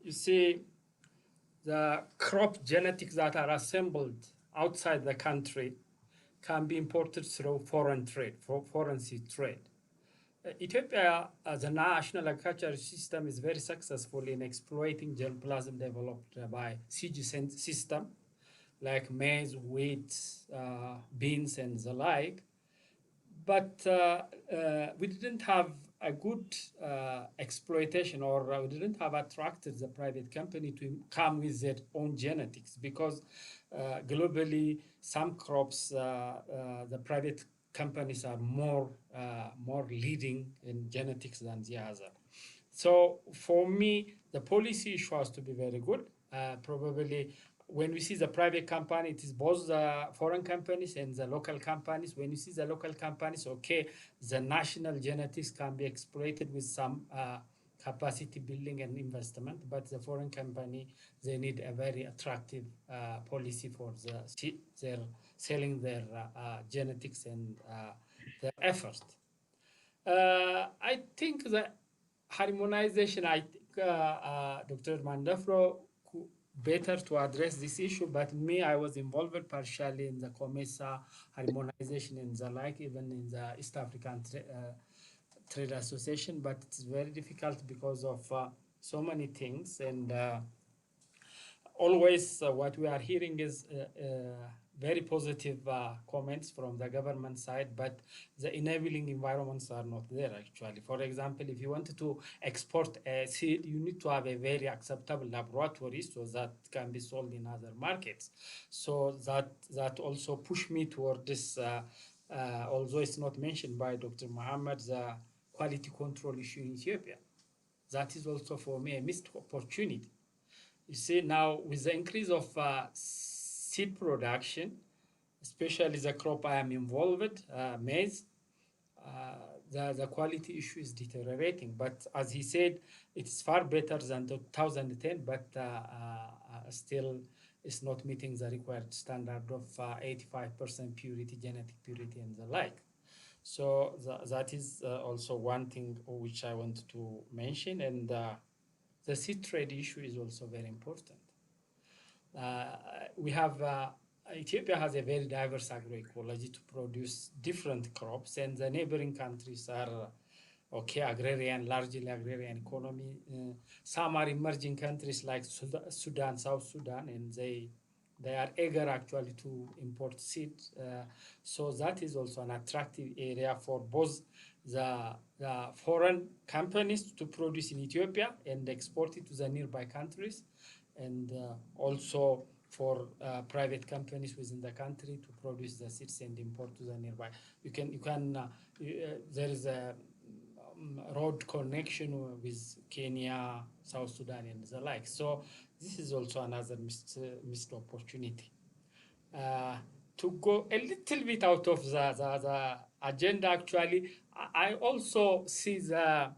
you see, the crop genetics that are assembled outside the country can be imported through foreign trade, for foreign seed trade. Ethiopia, as a national agriculture system, is very successful in exploiting germplasm developed by CG system, like maize, wheat, beans, and the like. But we didn't have a good exploitation, or we didn't have attracted the private company to come with their own genetics, because globally, some crops, the private companies are more leading in genetics than the other. So for me, the policy issue has to be very good. Probably when we see the private company, it is both the foreign companies and the local companies. When you see the local companies, okay, the national genetics can be exploited with some capacity building and investment, but the foreign company, they need a very attractive policy for their selling their genetics and their effort. I think the harmonization, I think Dr. Mandafro better to address this issue, but me, I was involved partially in the COMESA harmonization and the like, even in the East African Trade Association, but it's very difficult because of so many things. And always what we are hearing is very positive comments from the government side, but the enabling environments are not there actually. For example, if you wanted to export a seed, you need to have a very acceptable laboratory so that can be sold in other markets. So that also pushed me toward this, although it's not mentioned by Dr. Mohammed, the quality control issue in Ethiopia. That is also for me a missed opportunity. You see, now with the increase of seed production, especially the crop I am involved, maize, the quality issue is deteriorating. But as he said, it's far better than 2010, but still it's not meeting the required standard of 85% purity, genetic purity, and the like. So that is also one thing which I want to mention. And the seed trade issue is also very important. We have Ethiopia has a very diverse agroecology to produce different crops, and the neighboring countries are okay, largely agrarian economy. Some are emerging countries like Sudan, South Sudan, and they are eager actually to import seed. So that is also an attractive area for both the foreign companies to produce in Ethiopia and export it to the nearby countries, and also for private companies within the country to produce the seeds and import to the nearby. There is a road connection with Kenya, South Sudan, and the like. So this is also another missed opportunity. To go a little bit out of the agenda, actually, I also see the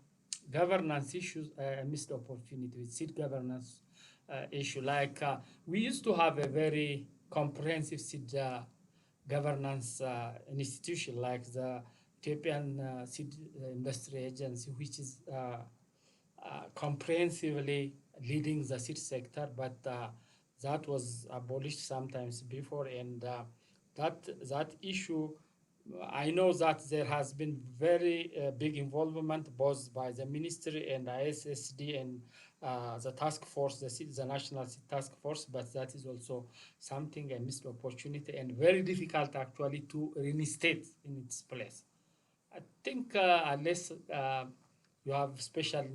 governance issues, missed opportunity with seed governance issue. Like we used to have a very comprehensive seed governance institution like the Ethiopian Seed Industry Agency, which is comprehensively leading the seed sector, but that was abolished sometimes before, and that issue, I know that there has been very big involvement both by the ministry and ISSD and the task force, the National Seed Task Force, but that is also something, a missed opportunity, and very difficult actually to reinstate in its place. I think unless you have special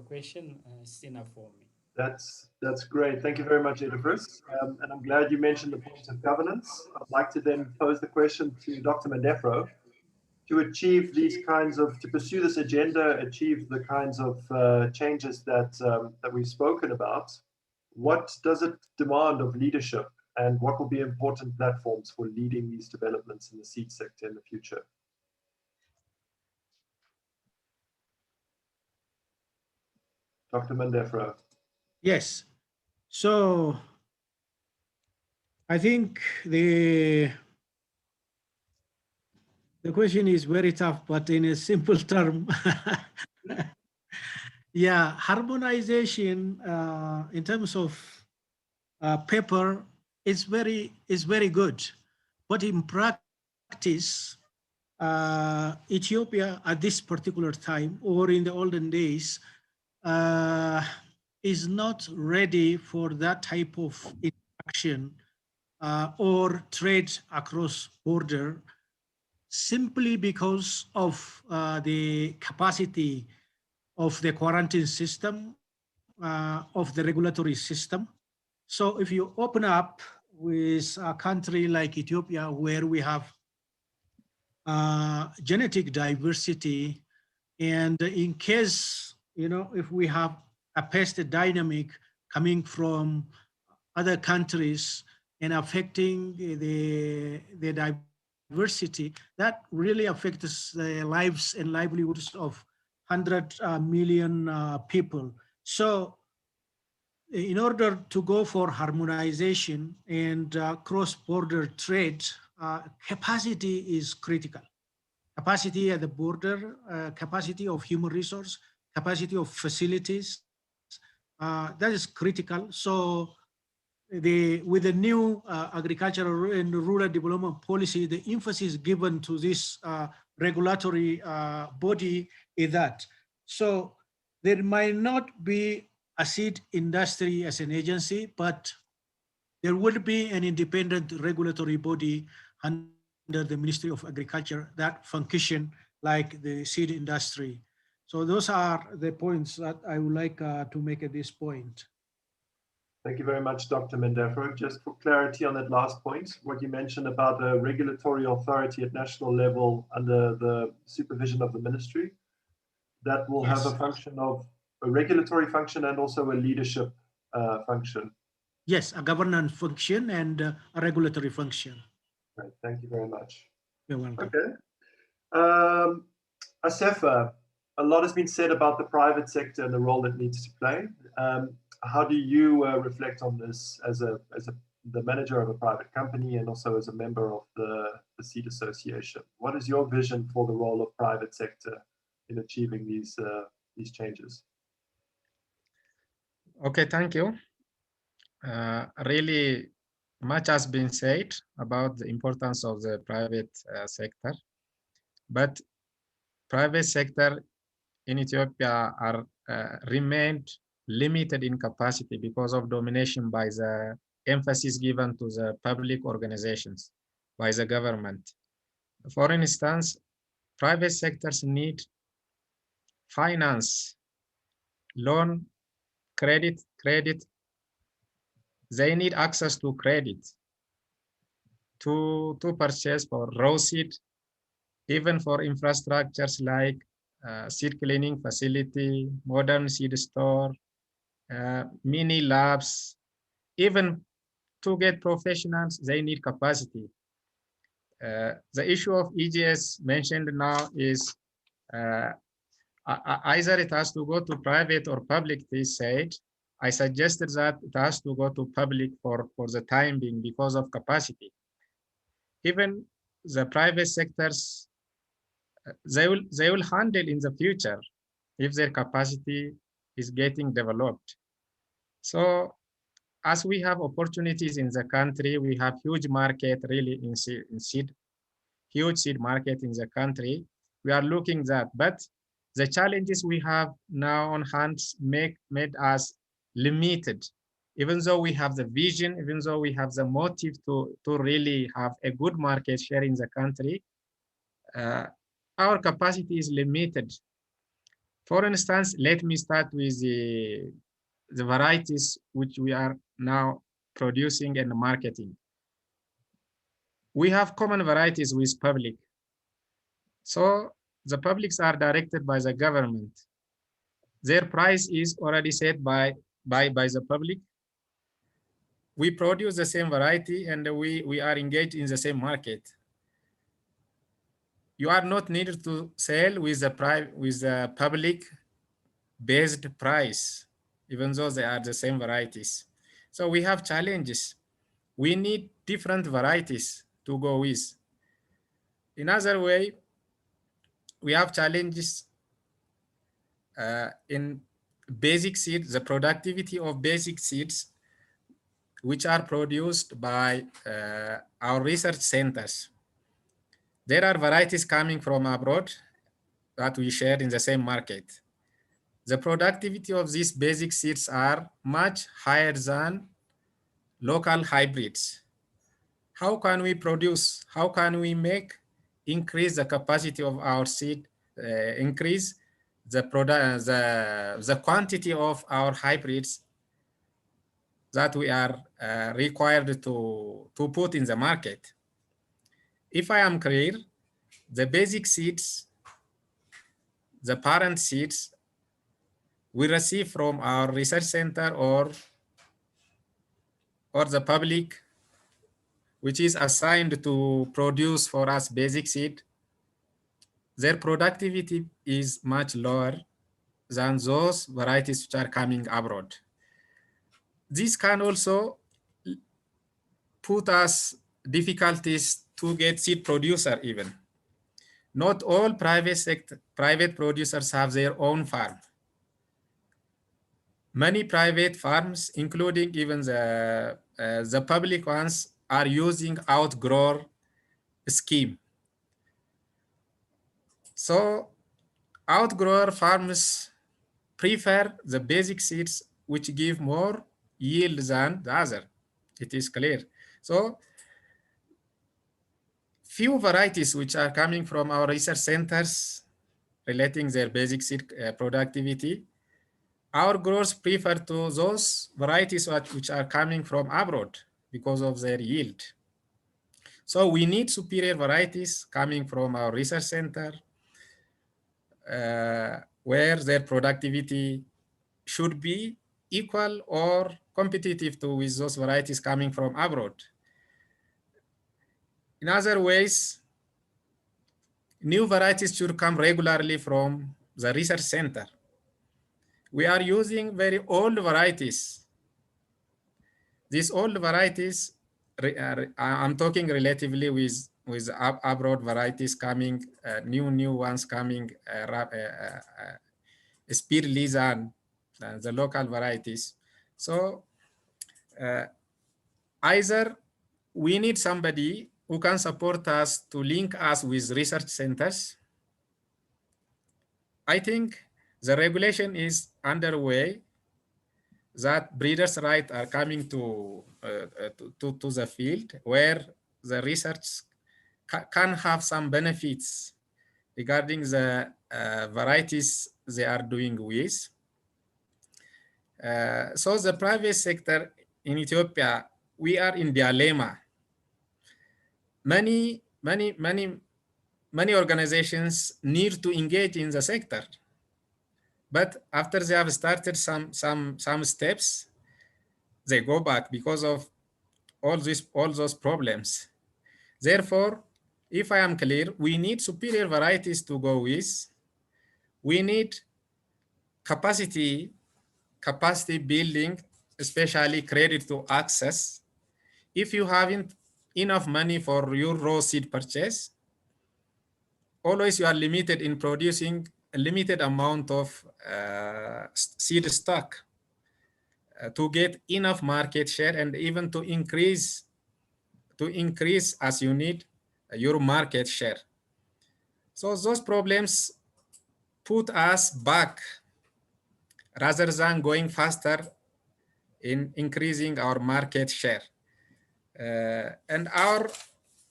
question, it's enough for me. That's great. Thank you very much, Edifris. And I'm glad you mentioned the point of governance. I'd like to then pose the question to Dr. Mandefro. To achieve these kinds of, to pursue this agenda, achieve the kinds of changes that that we've spoken about, what does it demand of leadership, and what will be important platforms for leading these developments in the seed sector in the future? Dr. Mandefro. Yes. So I think the question is very tough, but in a simple term, yeah, harmonization in terms of paper is very good, but in practice, Ethiopia at this particular time or in the olden days is not ready for that type of interaction or trade across border, simply because of the capacity of the quarantine system, of the regulatory system. So if you open up with a country like Ethiopia, where we have genetic diversity, and in case, if we have a pest dynamic coming from other countries and affecting the diversity, that really affects the lives and livelihoods of 100 million people. So in order to go for harmonization and cross-border trade, capacity is critical. Capacity at the border, capacity of human resource, capacity of facilities, that is critical. So with the new agricultural and rural development policy, the emphasis given to this regulatory body is that. So there might not be a seed industry as an agency, but there will be an independent regulatory body under the Ministry of Agriculture that function like the seed industry. So those are the points that I would like to make at this point. Thank you very much, Dr. Mandefro. Just for clarity on that last point, what you mentioned about a regulatory authority at national level under the supervision of the ministry, that will have a function of a regulatory function and also a leadership function. Yes, a governance function and a regulatory function. Right, thank you very much. You're welcome. Okay. Asefa, a lot has been said about the private sector and the role it needs to play. How do you reflect on this as the manager of a private company and also as a member of the Seed Association? What is your vision for the role of private sector in achieving these changes? Okay, thank you. Really, much has been said about the importance of the private sector, but private sector in Ethiopia are remained limited in capacity because of domination by the emphasis given to the public organizations by the government. For instance, private sectors need finance, loan, credit. They need access to credit to purchase for raw seed, even for infrastructures like seed cleaning facility, modern seed store, mini labs. Even to get professionals, they need capacity. The issue of EGS mentioned now is either it has to go to private or public, they said. I suggested that it has to go to public for the time being because of capacity. Even the private sectors, they will handle in the future if their capacity is getting developed. So as we have opportunities in the country, we have huge market really in seed, huge seed market in the country. We are looking that, but the challenges we have now on hand made us limited. Even though we have the vision, even though we have the motive to really have a good market share in the country, our capacity is limited. For instance, let me start with the varieties which we are now producing and marketing. We have common varieties with public. So the publics are directed by the government. Their price is already set by the public. We produce the same variety and we are engaged in the same market. You are not needed to sell with the public based price, even though they are the same varieties. So we have challenges. We need different varieties to go with. In other way, we have challenges in basic seeds, the productivity of basic seeds, which are produced by our research centers. There are varieties coming from abroad that we share in the same market. The productivity of these basic seeds are much higher than local hybrids. How can we produce? How can we increase the capacity of our seed, increase the quantity of our hybrids that we are required to put in the market? If I am clear, the basic seeds, the parent seeds, we receive from our research center or the public, which is assigned to produce for us basic seed. Their productivity is much lower than those varieties which are coming abroad. This can also put us difficulties to get seed producer even. Not all private producers have their own farm. Many private farms, including even the public ones, are using outgrower scheme. So outgrower farms prefer the basic seeds which give more yield than the other. It is clear. So few varieties which are coming from our research centers relating their basic seed productivity, our growers prefer to those varieties which are coming from abroad because of their yield. So we need superior varieties coming from our research center where their productivity should be equal or competitive with those varieties coming from abroad. In other ways, new varieties should come regularly from the research center. We are using very old varieties. These old varieties, I'm talking relatively with abroad varieties coming, new ones coming, Speed Lizan, the local varieties. So either we need somebody who can support us to link us with research centers. I think the regulation is underway that breeders' rights are coming to the field where the research can have some benefits regarding the varieties they are doing with. So the private sector in Ethiopia, we are in dilemma. Many many organizations need to engage in the sector. But after they have started some steps, they go back because of all those problems. Therefore, if I am clear, we need superior varieties to go with. We need capacity building, especially credit to access. If you haven't enough money for your raw seed purchase, always you are limited in producing a limited amount of seed stock to get enough market share and even to increase as you need your market share. So those problems put us back rather than going faster in increasing our market share. And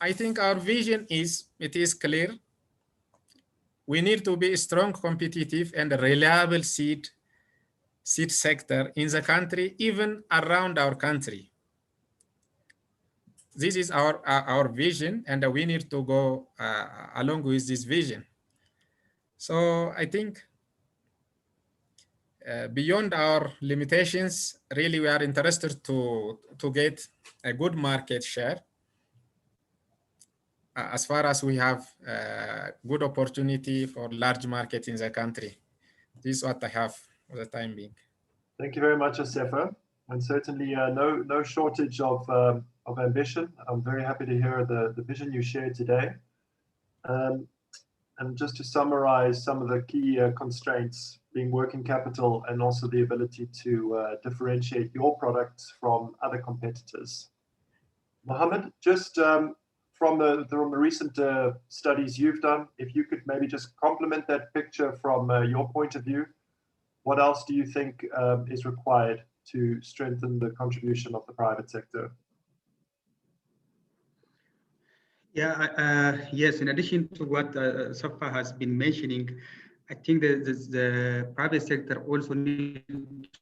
I think our vision is clear. We need to be a strong, competitive, and reliable seed sector in the country, even around our country. This is our vision, and we need to go along with this vision. So I think beyond our limitations, really we are interested to get a good market share as far as we have good opportunity for large market in the country. This is what I have for the time being. Thank you very much, Asefa, and certainly no shortage of ambition. I'm very happy to hear the vision you shared today. And just to summarize some of the key constraints being working capital and also the ability to differentiate your products from other competitors. Mohammed, just from the recent studies you've done, if you could maybe just complement that picture from your point of view, what else do you think is required to strengthen the contribution of the private sector? Yeah, yes, in addition to what Safa has been mentioning, I think the private sector also need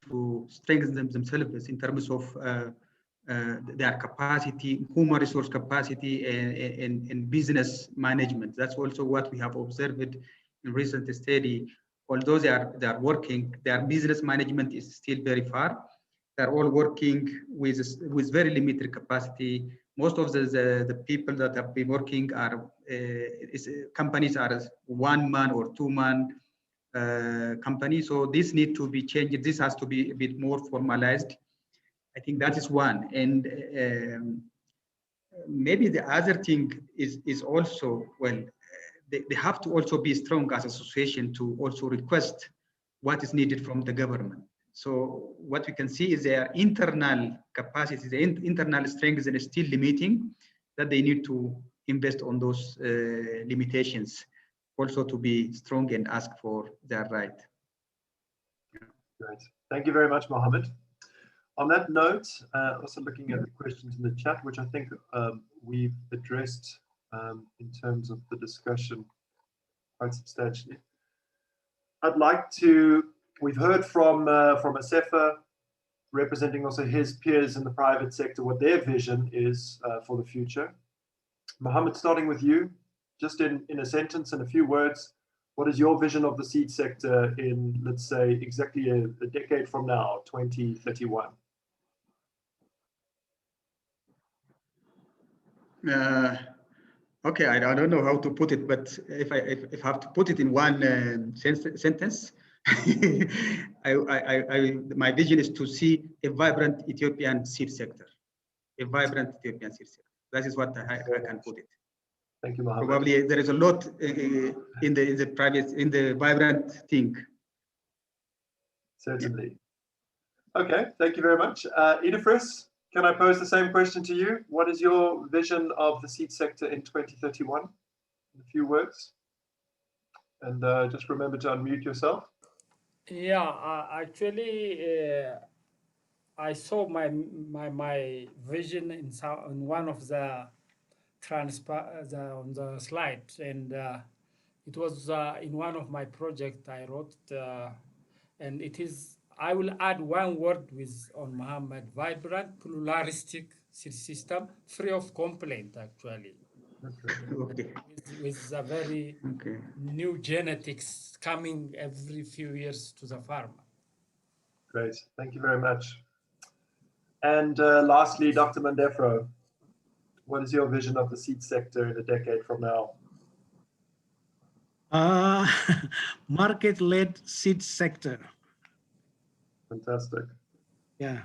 to strengthen themselves in terms of their capacity, human resource capacity, and business management. That's also what we have observed in recent study. Although they are working, their business management is still very far. They're all working with very limited capacity. Most of the people that have been working are companies are 1 man or 2 man company. So this need to be changed. This has to be a bit more formalized. I think that is one. And maybe the other thing is also, well, they have to also be strong as association to also request what is needed from the government. So what we can see is their internal capacity, the internal strength is still limiting, that they need to invest on those limitations, also to be strong and ask for their right. Great. Thank you very much, Mohammed. On that note, also looking at the questions in the chat, which I think we've addressed in terms of the discussion quite substantially. I'd like to, we've heard from Asefa, representing also his peers in the private sector, what their vision is for the future. Mohammed, starting with you, just in a sentence and a few words, what is your vision of the seed sector in, let's say, exactly a decade from now, 2031? Okay, I don't know how to put it, but if I have to put it in one sentence, my vision is to see a vibrant Ethiopian seed sector, a vibrant Ethiopian seed sector. That is what I can put it. Thank you, Mohammed. Probably there is a lot in the vibrant thing. Certainly. Yeah. Okay, thank you very much. Idefris, can I pose the same question to you? What is your vision of the seed sector in 2031? In a few words. And just remember to unmute yourself. Yeah, actually, I saw my vision in one of the on the slide, and it was in one of my projects I wrote, and it is, I will add one word on Mohammed: vibrant, pluralistic system, free of complaint, actually. Okay. with a very Okay. new genetics coming every few years to the farmer. Great. Thank you very much. And lastly, Dr. Mandefro, what is your vision of the seed sector in a decade from now? Market-led seed sector. Fantastic. Yeah.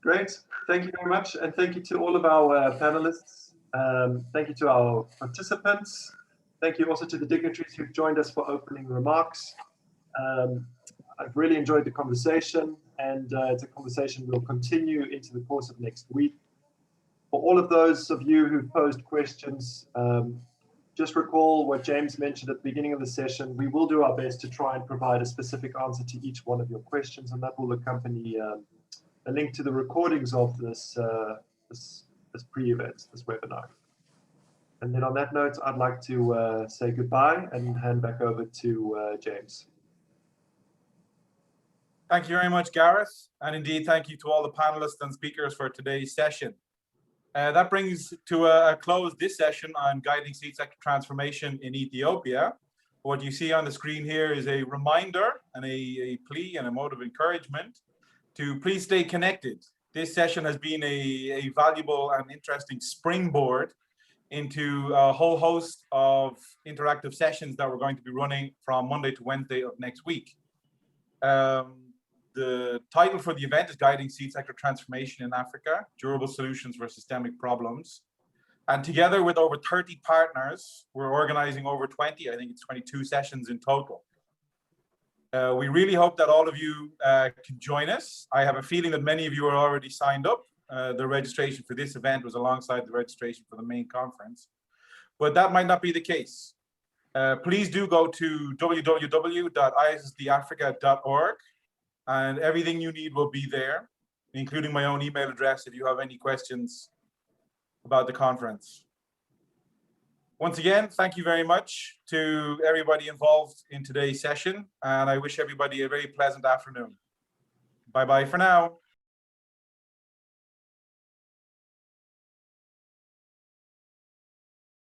Great. Thank you very much. And thank you to all of our panelists. Thank you to our participants. Thank you also to the dignitaries who've joined us for opening remarks. I've really enjoyed the conversation, and it's a conversation we'll continue into the course of next week. For all of those of you who've posed questions, just recall what James mentioned at the beginning of the session. We will do our best to try and provide a specific answer to each one of your questions, and that will accompany a link to the recordings of this pre-event, this webinar. And then on that note, I'd like to say goodbye and hand back over to James. Thank you very much, Gareth. And indeed, thank you to all the panelists and speakers for today's session. That brings to a close this session on guiding seed sector transformation in Ethiopia. What you see on the screen here is a reminder and a plea and a mode of encouragement to please stay connected. This session has been a valuable and interesting springboard into a whole host of interactive sessions that we're going to be running from Monday to Wednesday of next week. The title for the event is Guiding Seed Sector Transformation in Africa, Durable Solutions for Systemic Problems. And together with over 30 partners, we're organizing over 20, I think it's 22 sessions in total. We really hope that all of you can join us. I have a feeling that many of you are already signed up. The registration for this event was alongside the registration for the main conference, but that might not be the case. Please do go to www.issdafrica.org, and everything you need will be there, including my own email address if you have any questions about the conference. Once again, thank you very much to everybody involved in today's session, and I wish everybody a very pleasant afternoon. Bye-bye for now.